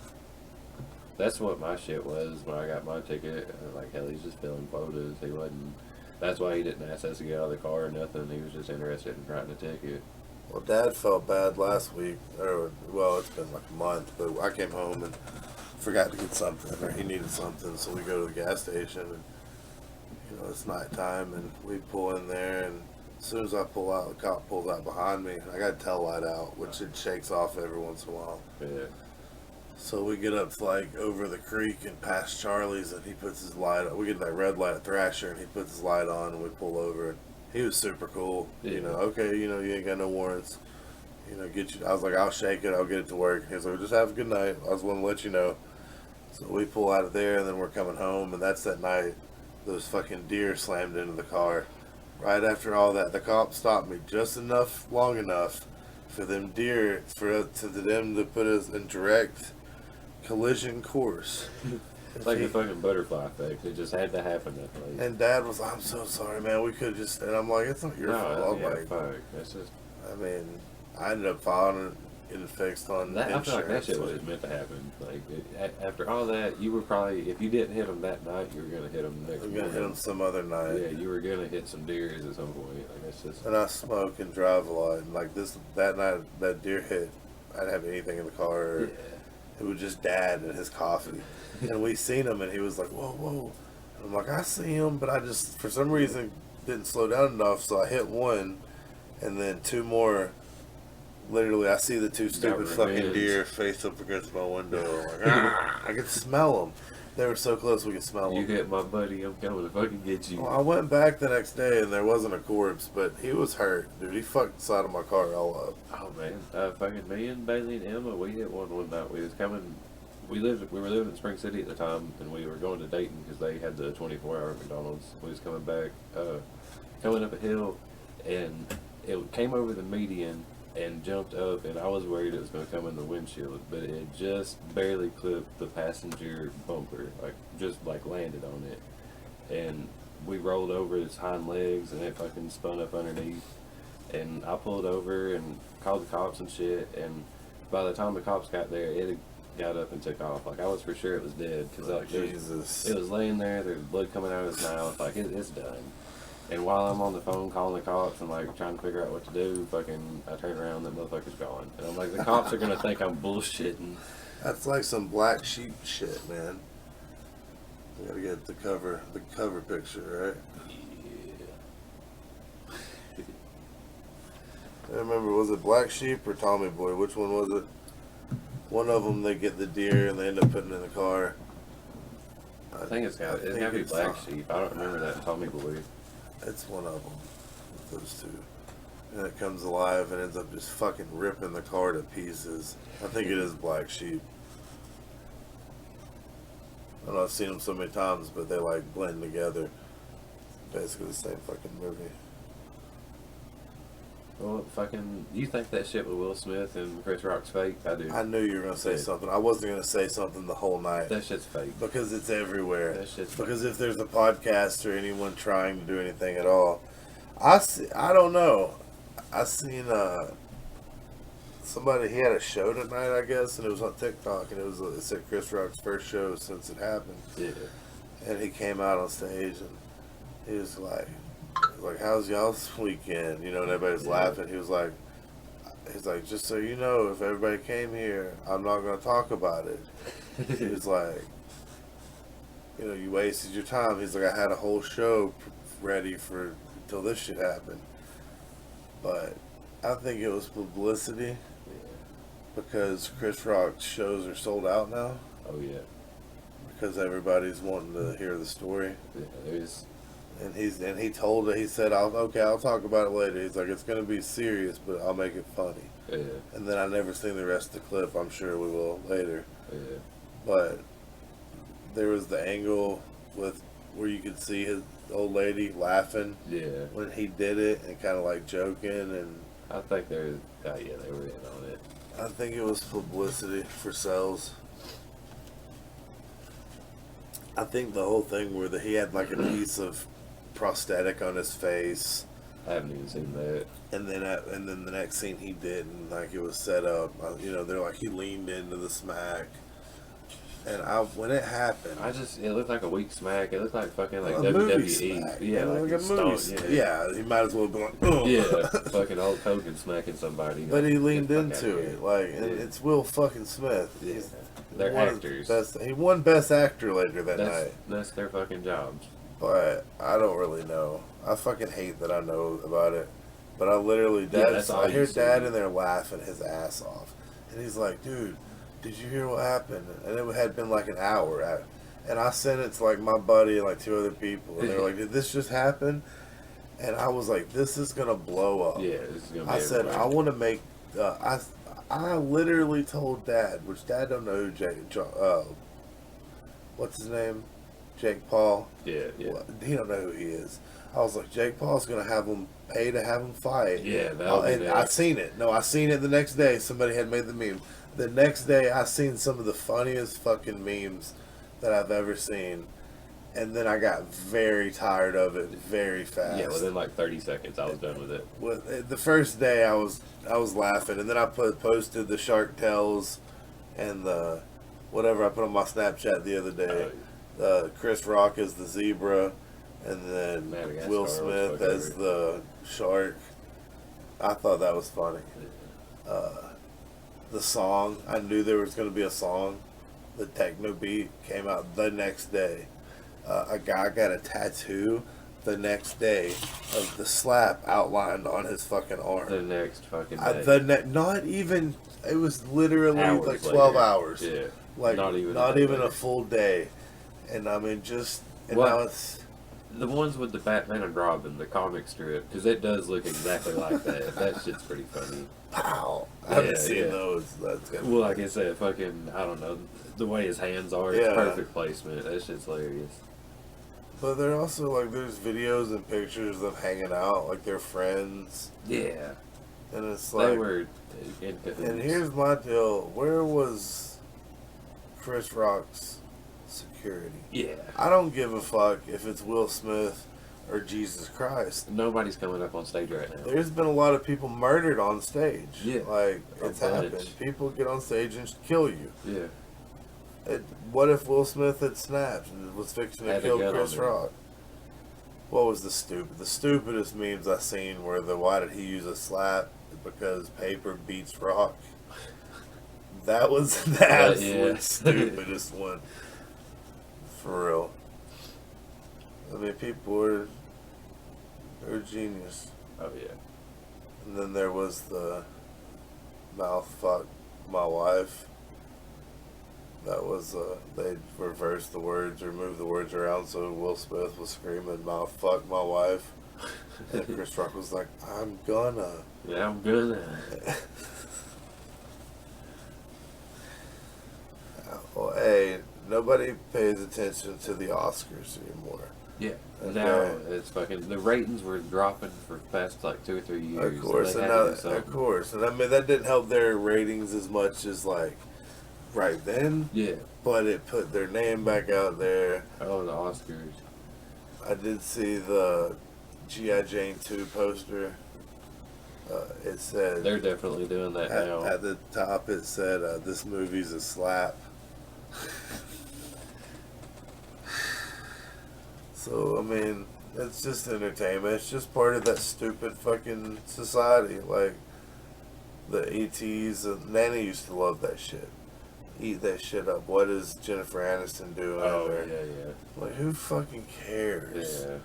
That's what my shit was when I got my ticket. Like, hell, he's just filling quotas. He wasn't. That's why he didn't ask us to get out of the car or nothing. He was just interested in writing a ticket. Well, Dad felt bad last week, or well, it's been like a month. But I came home and forgot to get something, or he needed something, so we go to the gas station, and it's nighttime, and we pull in there, and as soon as I pull out, the cop pulls out behind me, and I got tail light out, which it shakes off every once in a while. Yeah. So we get up like over the creek and past Charlie's, and he puts his light on. We get that red light at Thrasher, and he puts his light on, and we pull over. And he was super cool. Yeah. Okay, you ain't got no warrants. Get you. I was like, I'll shake it. I'll get it to work. He was like, just have a good night. I was want to let you know. So we pull out of there, and then we're coming home, and that's that night. Those fucking deer slammed into the car. Right after all that, the cop stopped me just long enough for them deer, to them to put us in direct collision course. It's like the fucking butterfly effect. It just had to happen that way. And Dad was, I'm so sorry, man. We could just. And I'm like, it's not your fault. Yeah, Like, fuck. That's just. I mean, I ended up filing it, getting fixed on I insurance. feel like that shit was meant to happen. Like, after all that, you were probably, if you didn't hit them that night, you were going to hit them the next I'm morning. gonna hit him some other night. Yeah, you were going to hit some deers at some point. Like, it's just. And I smoke and drive a lot. And like that night, that deer hit. I didn't have anything in the car. Or, Yeah. It was just Dad and his coffee. And we seen him, and he was like, whoa, whoa. And I'm like, I see him, but I just, for some reason, didn't slow down enough, so I hit one, and then 2 more. Literally, I see the 2 stupid fucking revenge. deer face up against my window. Like, I could smell them. They were so close we could smell You them. hit my buddy, I'm coming to fucking get you. Well, I went back the next day, and there wasn't a corpse, but he was hurt. Dude, he fucked the side of my car all up. Oh man, fucking me and Bailey and Emma, we hit one night. We was coming. We were living in Spring City at the time, and we were going to Dayton because they had the 24-hour McDonald's. We was coming back, coming up a hill, and it came over the median and jumped up, and I was worried it was going to come in the windshield, but it just barely clipped the passenger bumper, just landed on it, and we rolled over its hind legs, and it fucking spun up underneath, and I pulled over and called the cops and shit, and by the time the cops got there, it had got up and took off. I was for sure it was dead, because Jesus. it was laying there, there's blood coming out of its mouth, it's done. And while I'm on the phone calling the cops and trying to figure out what to do, I turn around, that motherfucker's gone. And I'm like, the cops are gonna think I'm bullshitting. That's like some black sheep shit, man. We gotta get the cover picture, right? Yeah. I remember, was it Black Sheep or Tommy Boy? Which one was it? One of them, they get the deer and they end up putting it in the car. I think it's gotta be Black Sheep. I don't remember that Tommy Boy. It's one of them. Those 2. and it comes alive and ends up just fucking ripping the car to pieces. I think it is Black Sheep. I don't know, I've seen them so many times, but they like blend together. Basically the same fucking movie. Well, fucking, you think that shit with Will Smith and Chris Rock's fake? I do. I knew you were gonna say Yeah. something. I wasn't gonna say something the whole night That shit's fake. because it's everywhere. That shit's fake. Because if there's a podcast or anyone trying to do anything at all, I don't know. I seen somebody, he had a show tonight, I guess, and it was on TikTok, and it said Chris Rock's first show since it happened, Yeah. and he came out on stage and he was like, how's y'all's weekend? You know, and everybody's Yeah. laughing. He's like, just so you know, if everybody came here, I'm not gonna talk about it. He was like, you know, you wasted your time. He's like, I had a whole show ready for until this shit happened. But I think it was publicity because Chris Rock's shows are sold out now Oh, yeah. because everybody's wanting to hear the story. Yeah, there's... And he said, I'll talk about it later. He's like, it's gonna be serious, but I'll make it funny. Yeah. And then I never seen the rest of the clip. I'm sure we will later. Yeah. But there was the angle with where you could see his old lady laughing Yeah. when he did it and kind of like joking, and I think they're... Oh, yeah, they were in on it. I think it was publicity for sales. I think the whole thing where he had like a piece of prosthetic on his face, I haven't even seen that. and then the next scene he didn't, like it was set up. You know, they're like he leaned into the smack, and when it happened, It looked like a weak smack. It looked like fucking like a movie WWE. smack. Yeah, like a a movie. stomp, Yeah, he might as well be like, oh. Yeah, fucking Hulk Hogan smacking somebody. But he Like, leaned get the fuck into outta it, here. like, and Yeah. it's Will fucking Smith. Yeah. He's They're one of actors. the best. He won Best Actor later that That's night, that's their fucking jobs. but I don't really know. I fucking hate that I know about it, but I literally, that's all I you hear see. Dad in there laughing his ass off, and he's like, "Dude, did you hear what happened?" And it had been like an hour, and I sent it to like my buddy and like two other people, and they were like, "Did this just happen?" And I was like, "This is gonna blow up." Yeah, this is gonna be I said, everywhere. I want to make. I literally told Dad, which Dad don't know who what's his name, Jake Paul. Yeah, yeah. He don't know who he is. I was like, Jake Paul's gonna have him pay to have him fight. Yeah, that'll be and that. I seen it. No, I seen it the next day. Somebody had made the meme. The next day, I seen some of the funniest fucking memes that I've ever seen. And then I got very tired of it very fast. Yeah, within like 30 seconds, I was done with it. The first day I was laughing, and then I posted the Shark Tales and the whatever I put on my Snapchat the other day. Chris Rock as the zebra, and then Madagascar Will was Smith fucking as the shark. I thought that was funny. The song, I knew there was going to be a song. The techno beat came out the next day. A guy got a tattoo the next day of the slap outlined on his fucking arm. The next fucking day. Not even. It was literally Hours like 12 later. hours. Yeah. Like Not even not a day even a later. full day. And I mean, and What? now it's. The ones with the Batman and Robin, the comic strip, because it does look exactly like that. That shit's pretty funny. Pow! I haven't Yeah, seen yeah. those. That's good. Well, like I said, fucking, I don't know, the way his hands are, it's Yeah. perfect placement. That shit's hilarious. But they're also like, there's videos and pictures of them hanging out, like they're friends, Yeah. and it's They like. were in cahoots. And here's my deal: where was Chris Rock's security? Yeah. I don't give a fuck if it's Will Smith or Jesus Christ. Nobody's coming up on stage right now. There's been a lot of people murdered on stage. Yeah. Like, A it's bunch. happened. People get on stage and kill you. Yeah. What if Will Smith had snapped and was fixing to Had a kill gun Chris on him. Rock? What was the stupidest memes I seen were why did he use a slap? Because paper beats rock. That was the absolute yeah. stupidest one. For real. I mean, they're genius. Oh, yeah. And then there was the mouth fuck my wife. That was, they reversed the words, removed the words around, so Will Smith was screaming mouth fuck my wife. And Chris Rock was like, I'm gonna. Yeah, I'm good. Well, hey, nobody pays attention to the Oscars anymore. Yeah. Okay. Now it's fucking. The ratings were dropping for the past like 2 or 3 years. Of course, They and had to now, do something. of course, and I mean that didn't help their ratings as much as like right then, Yeah. but it put their name back out there. Oh, the Oscars. I did see the G.I. Jane 2 poster. It said They're definitely doing that now. at the top. It said this movie's a slap. So I mean, it's just entertainment. It's just part of that stupid fucking society. Like the ETs. Nanny used to love that shit. Eat that shit up. What is Jennifer Aniston doing? Oh, there? yeah. Like who fucking cares? Yeah.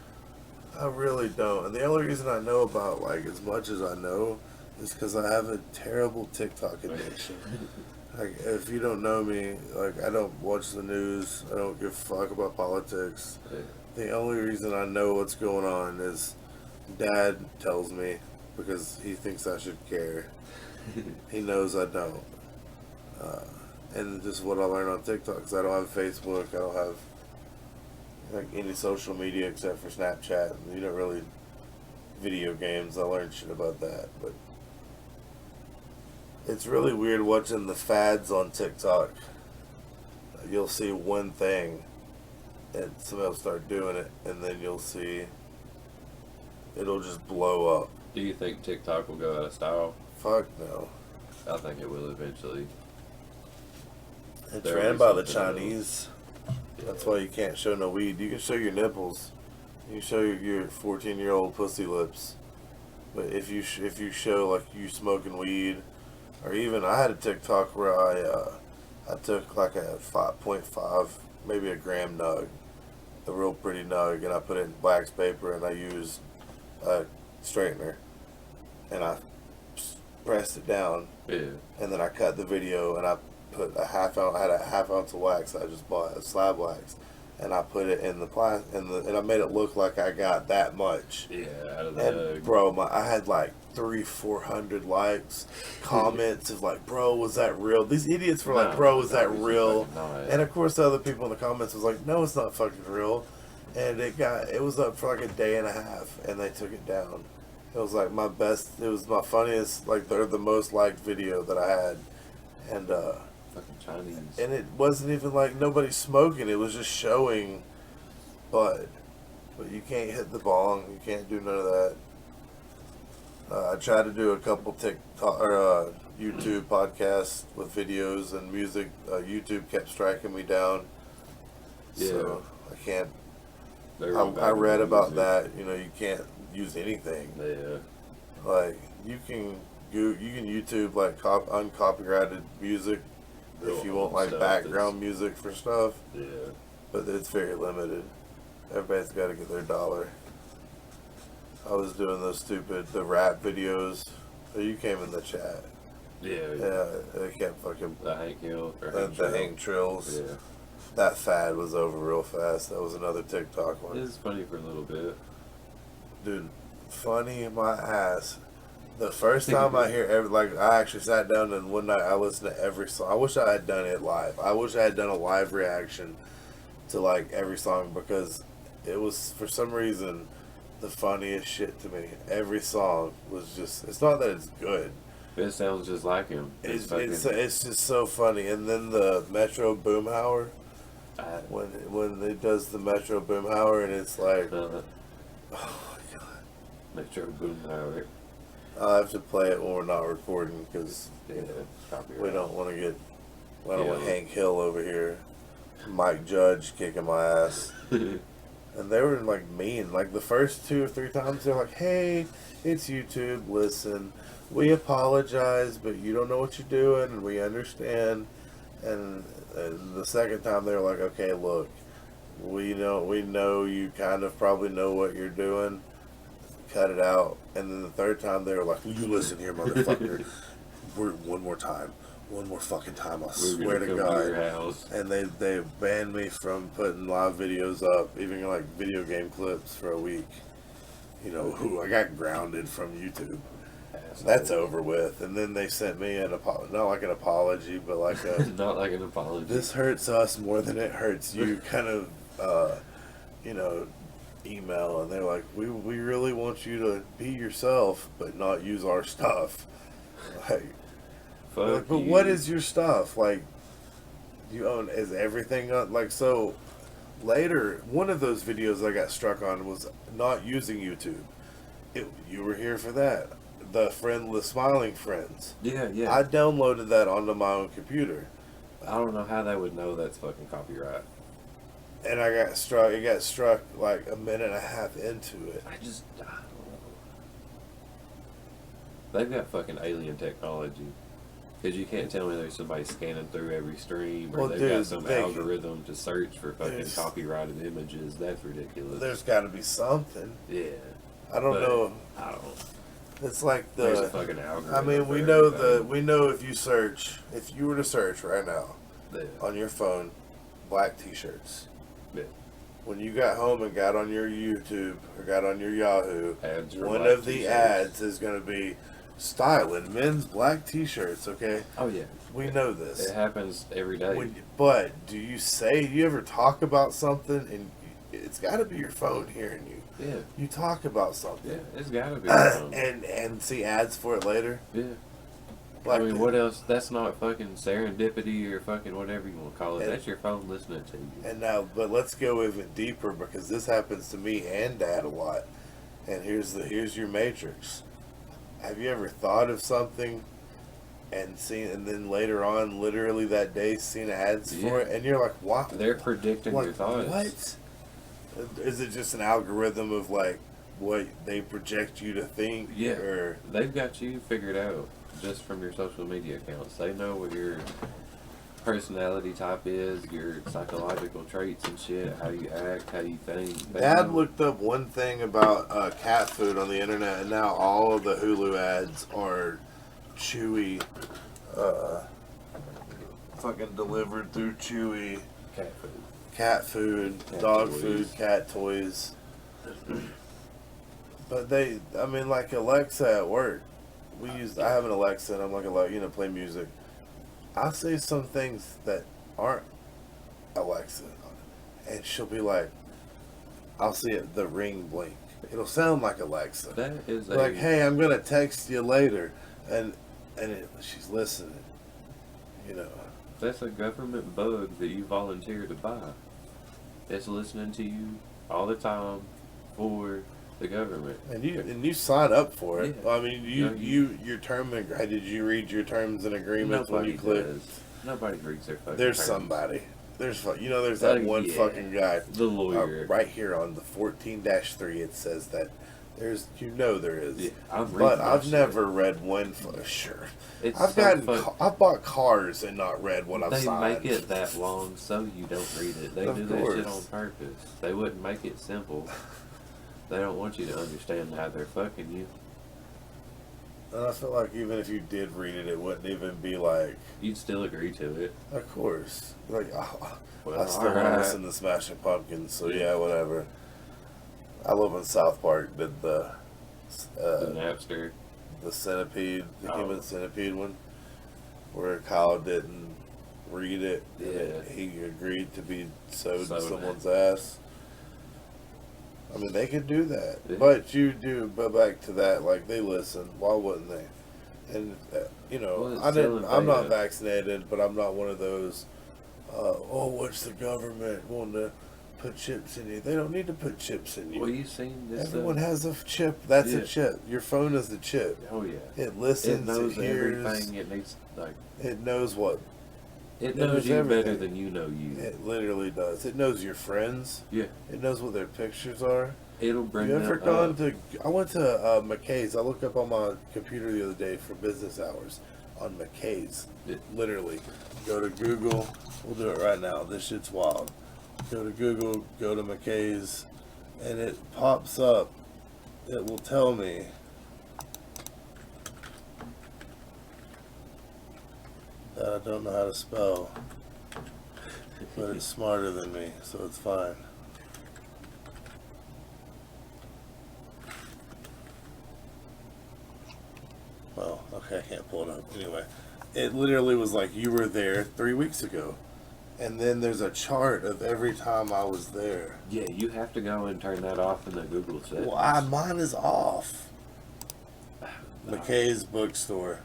I really don't. And the only reason I know about like as much as I know is because I have a terrible TikTok addiction. Like if you don't know me, like I don't watch the news. I don't give a fuck about politics. Yeah. The only reason I know what's going on is Dad tells me because he thinks I should care. He knows I don't. And just what I learned on TikTok, because I don't have Facebook, I don't have like any social media except for Snapchat. You don't really video games. I learned shit about that, but it's really weird watching the fads on TikTok. You'll see one thing, and somebody will start doing it, and then you'll see it'll just blow up. Do you think TikTok will go out of style? Fuck no. I think it will eventually. It's There ran is by the something Chinese. That's why you can't show no weed. You can show your nipples. You can show your 14-year-old pussy lips. But if you show like you smoking weed, or even I had a TikTok where I took like a 5.5, maybe a gram nug, a real pretty nug, and I put it in wax paper and I used a straightener, and I pressed it down, Yeah. and then I cut the video and I put a half ounce. I had a half ounce of wax I just bought, a slab wax, and I put it in the and I made it look like I got that much. Yeah, out of the And bro, I had like 300-400 likes, comments of like, bro, was that real? These idiots were like, No, bro, was that obviously real? fucking not. And of course, the other people in the comments was like, no, it's not fucking real. And it was up for like a day and a half, and they took it down. It was like my best. It was my funniest, like they're the most liked video that I had, and Fucking Chinese. and it wasn't even like nobody smoking. It was just showing bud. But you can't hit the bong. You can't do none of that. I tried to do a couple TikTok or YouTube podcasts with videos and music. YouTube kept striking me down. So I can't. They're going back I to read the about music. that. You know, you can't use anything. Yeah. Like you can YouTube like uncopyrighted music if you want like Stuff background music for stuff, Yeah. but it's very limited. Everybody's got to get their dollar. I was doing the rap videos. Oh, you came in the chat. Yeah. Yeah, they kept fucking The Hank Hill or the Trill. Hank Trills. Yeah. That fad was over real fast. That was another TikTok one. It's funny for a little bit. Dude, funny in my ass. The first time I hear I actually sat down and one night I listened to every song. I wish I had done it live. I wish I had done a live reaction to like every song because it was for some reason the funniest shit to me. Every song was just. It's not that it's good. It sounds just like him. It's fucking- just so funny. And then the Metro Boomhauer I- when it does the Metro Boomhauer and it's like, uh, oh my god. Metro Boomhauer. I'll have to play it when we're not recording because Yeah. Copyright. we don't want to get. I don't want Yeah. Hank Hill over here, Mike Judge kicking my ass. And they were like mean. Like the first 2 or 3 times, they're like, "Hey, it's YouTube. Listen, we apologize, but you don't know what you're doing, and we understand." And the second time, they were like, "Okay, look, we know you kind of probably know what you're doing. Cut it out." And then the third time, they were like, "Will you listen here, motherfucker? One more time. One more fucking time, I We're swear gonna to come God." your house. And they banned me from putting live videos up, even like video game clips for a week. you know, who I got grounded from YouTube. That's over with. And then they sent me an not like an apology, but like a Not like an apology. this hurts us more than it hurts you kind of, you know, email. And they're like, we really want you to be yourself, but not use our stuff. Like, Fuck but you. what is your stuff? Like, you own, is everything on, like, so later, one of those videos I got struck on was not using YouTube. You were here for that. The Smiling Friends. Yeah, yeah. I downloaded that onto my own computer. I don't know how they would know that's fucking copyright. And I got struck, it got struck like a minute and a half into it. I don't know. They've got fucking alien technology. Because you can't tell me there's somebody scanning through every stream or Well, they've dude, got some they- algorithm to search for fucking There's- copyrighted images. That's ridiculous. There's got to be something. Yeah. I don't But know. I don't. It's like There's a the. fucking algorithm. I mean, we for know everything. we know if you search, if you were to search right now Yeah. on your phone, black T-shirts. Yeah. When you got home and got on your YouTube or got on your Yahoo, Ads for one black of the t-shirts. ads is going to be styling men's black T-shirts. Okay, Oh yeah. we know this. It happens every day. But do you ever talk about something and it's got to be your phone hearing you? Yeah. You talk about something. Yeah. It's gotta be. and see ads for it later. Yeah. Like I mean, what else? That's not fucking serendipity or fucking whatever you want to call it. And- That's your phone listening to you. And now, but let's go even deeper because this happens to me and Dad a lot. And here's your matrix. Have you ever thought of something and then later on, literally that day, seen ads for Yeah. it, and you're like, "What? They're predicting Like, your thoughts. what? Is it just an algorithm of like what they project you to think? Yeah. Or They've got you figured out just from your social media accounts. They know what your personality type is, your psychological traits and shit, how you act, how you think. They Dad know. looked up one thing about cat food on the internet, and now all of the Hulu ads are Chewy, fucking delivered through Chewy, cat food. cat food, Cat dog toys. food, cat toys. But I mean, like Alexa at work, I have an Alexa, and I'm like, play music. I say some things that aren't Alexa, and she'll be like, I'll see it, the ring blink. It'll sound like Alexa. That is a Like, hey, I'm gonna text you later, and she's listening. You know, that's a government bug that you volunteer to buy. It's listening to you all the time for the government. and you sign up for it. Yeah. I mean, No, your term and did you read your terms and agreements when Nobody you click? does. Nobody reads their fucking There's terms. somebody. There's that one yeah. fucking guy. The lawyer. Right here on the 14-3, it says that there's there is. Yeah, I'm But reading I've that never read one sure. It's I've so I've bought cars and not read what I've They signed. make it that long so you don't read it. They Of do that shit course. on purpose. They wouldn't make it simple. They don't want you to understand how they're fucking you. And I feel like even if you did read it, it wouldn't even be like, You'd still agree to it. of course. Like, Well, I still want to alright. listen to Smashing Pumpkins, so yeah, whatever. I love when South Park did the The Napster. centipede, the Oh. human centipede one, where Kyle didn't read it. and Yeah. he agreed to be sewed to Sewed. someone's ass. I mean, they could do that, Yeah. but back to that, like they listen. Why wouldn't they? And Well, it's I still didn't. in I'm not beta. vaccinated, but I'm not one of those. What's the government wanting to put chips in you? They don't need to put chips in you. Well, you seen this? Everyone has a chip. That's Yeah. a chip. Your phone is the chip. Oh yeah. It listens. It knows it hears. everything. It needs like. It knows what. It It knows knows you better everything. than you know you. It literally does. It knows your friends. Yeah. It knows what their pictures are. It'll bring You ever them gone up. to? I went to McKay's. I looked up on my computer the other day for business hours on McKay's. Yeah. Literally, go to Google. We'll do it right now. This shit's wild. Go to Google. Go to McKay's, and it pops up. It will tell me. That I don't know how to spell, but it's smarter than me, so it's fine. Okay, I can't pull it up. Anyway, it literally was like you were there 3 weeks ago, and then there's a chart of every time I was there. Yeah, you have to go and turn that off in the Google settings. Why? Mine is off. McKay's bookstore.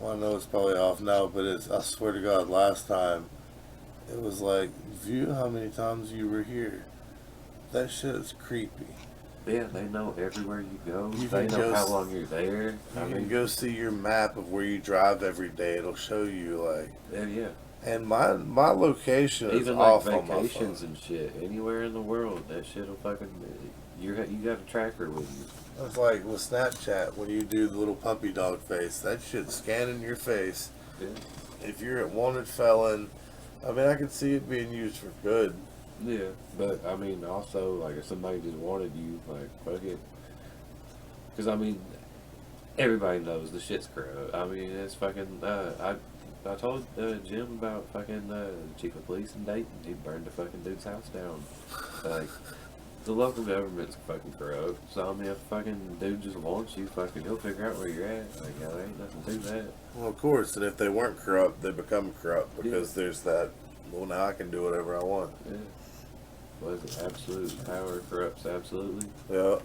Well, I know it's probably off now, but it's, I swear to God, last time, it was like, view how many times you were here. That shit is creepy. Yeah, they know everywhere you go. You They can know go how s- long you're there. You I can mean, go see your map of where you drive every day. It'll show you, like, yeah. and my location is Even like off on my phone. vacations and shit, anywhere in the world, that shit'll fucking. You got a tracker with you. It's like with Snapchat, when you do the little puppy dog face, that shit's scanning your face. Yeah. If you're a wanted felon, I mean, I could see it being used for good. Yeah, but I mean, also like if somebody just wanted you, like fuck it. Because I mean, everybody knows the shit's corrupt. I mean, it's fucking. I told Jim about fucking the chief of police in Dayton. He burned the fucking dude's house down. Like, the local government's fucking corrupt. So I mean, if fucking dude just wants you, fucking he'll figure out where you're at. Like, yeah, there ain't nothing to that. Well, of course, and if they weren't corrupt, they become corrupt because there's that. Well, now I can do whatever I want. Yeah. Was it absolute power corrupts absolutely? Yeah.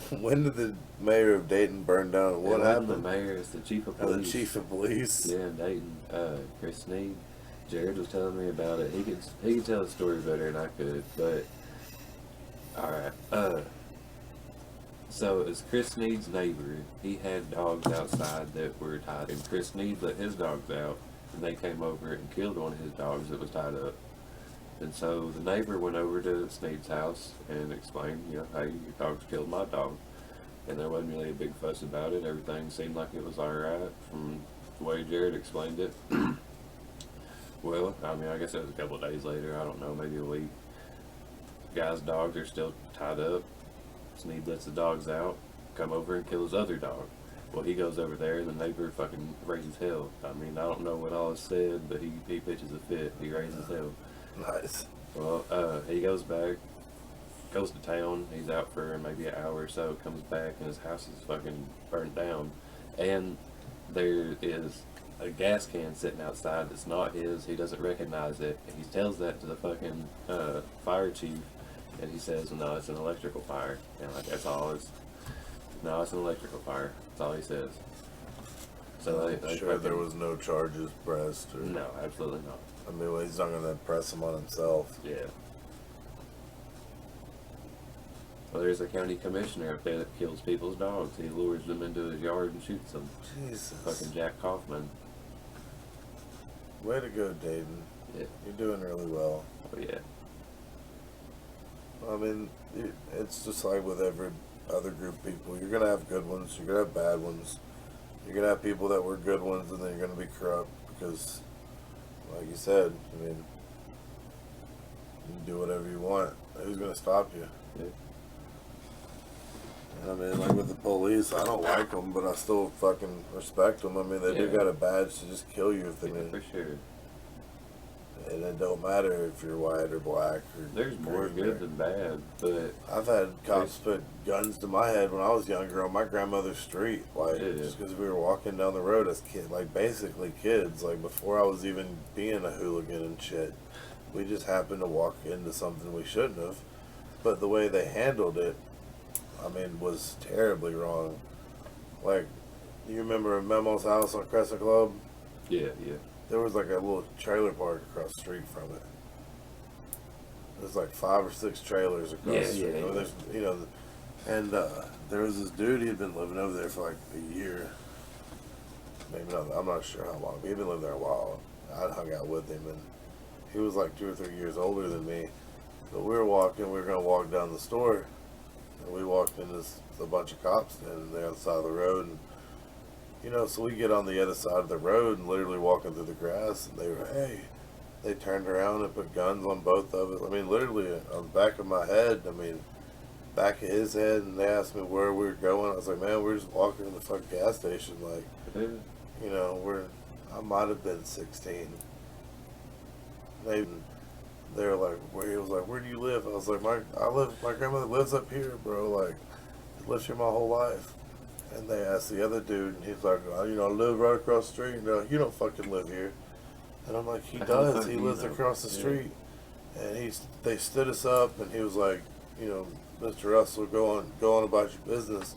When did the mayor of Dayton burn down? What It wasn't happened? the mayor, it's the chief of Oh, police. the chief of police. Yeah, in Dayton, Chris Sneed. Jared was telling me about it. He could tell the story better than I could, but all right. So it's Chris Sneed's neighbor. He had dogs outside that were tied, and Chris Sneed let his dogs out, and they came over and killed one of his dogs that was tied up. And so the neighbor went over to Sneed's house and explained, hey, your dog's killed my dog. And there wasn't really a big fuss about it. Everything seemed like it was alright from the way Jared explained it. Well, I mean, I guess it was a couple of days later. I don't know, maybe a week. Guy's dogs are still tied up. Sneed lets the dogs out, come over and kill his other dog. Well, he goes over there and the neighbor fucking raises hell. I mean, I don't know what all is said, but he pitches a fit. He raises hell. Nice. Well, he goes back, goes to town. He's out for maybe an hour or so. Comes back and his house is fucking burnt down, and there is a gas can sitting outside that's not his. He doesn't recognize it, and he tells that to the fucking fire chief, and he says, "No, it's an electrical fire." And like that's all. No, it's an electrical fire. That's all he says. So they Sure, there fucking- was no charges pressed. Or, no, absolutely not. I mean, well, he's not going to press them on himself. Yeah. Well, there's a county commissioner up there that kills people's dogs. He lures them into his yard and shoots them. Jesus. Fucking Jack Kaufman. Way to go, Dayton. Yeah. You're doing really well. Oh yeah. I mean, it's just like with every other group of people. You're going to have good ones. You're going to have bad ones. You're going to have people that were good ones, and then you're going to be corrupt because, like you said, I mean, you can do whatever you want. Who's going to stop you? Yeah. And I mean, like with the police, I don't like them, but I still fucking respect them. I mean, they do Yeah. got a badge to just kill you if they Yeah, need. for sure. And it don't matter if you're white or black or There's more green good or- than bad, but I've had cops put guns to my head when I was younger on my grandmother's street, like Yeah. just because we were walking down the road as like basically kids, like before I was even being a hooligan and shit. We just happened to walk into something we shouldn't have, but the way they handled it, I mean, was terribly wrong. Like, you remember Memo's house on Crescent Club? yeah. There was like a little trailer park across the street from it. There's like 5 or 6 trailers across Yeah, the street. yeah, I mean, yeah. there's, and there was this dude. He had been living over there for like a year. Maybe not. I'm not sure how long. He'd been living there a while. I hung out with him, and he was like 2 or 3 years older than me. So we were walking. We were gonna walk down the store, and we walked into a bunch of cops standing there on the side of the road, and so we get on the other side of the road and literally walking through the grass, and they were, hey, they turned around and put guns on both of us. I mean, literally on the back of my head, I mean, back of his head, and they asked me where we were going. I was like, man, we're just walking to the fucking gas station. Like, Yeah. I might have been 16. Maybe they were like, where he was like, where do you live? I was like, my grandmother lives up here, bro. Like, lived here my whole life. And they asked the other dude, and he's like, I live right across the street. And they're like, you don't fucking live here. And I'm like, he How does. fuck He do you lives know? across the Yeah. street. And they stood us up, and he was like, Mr. Russell, go on about your business.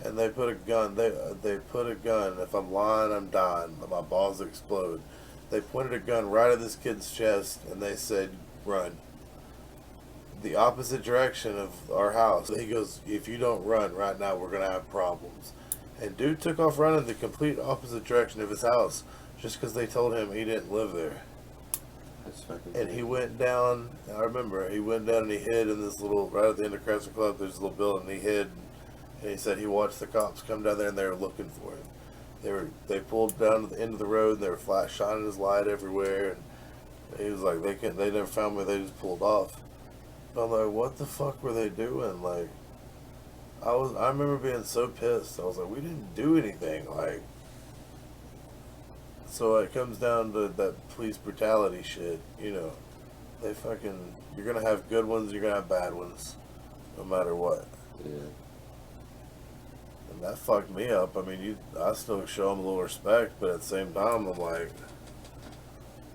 And they put a gun. They put a gun. If I'm lying, I'm dying. My balls explode. They pointed a gun right at this kid's chest, and they said, run. The opposite direction of our house. He goes, if you don't run right now, we're going to have problems. And dude took off running the complete opposite direction of his house just because they told him he didn't live there. That's fucking. And he went down, I remember, he went down and he hid in this little, right at the end of Crescent Club, there's a little building, and he hid. And he said he watched the cops come down there and they were looking for him. They pulled down to the end of the road and they were shining his light everywhere. And he was like, they never found me, they just pulled off. I'm like, what the fuck were they doing? Like, I remember being so pissed. I was like, we didn't do anything. Like, so it comes down to that police brutality shit. They fucking, you're gonna have good ones, you're gonna have bad ones, no matter what. Yeah. And that fucked me up. I mean, I still show them a little respect, but at the same time, I'm like,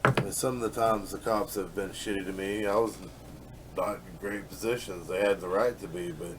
I mean, some of the times the cops have been shitty to me. I was not in great positions. They had the right to be, but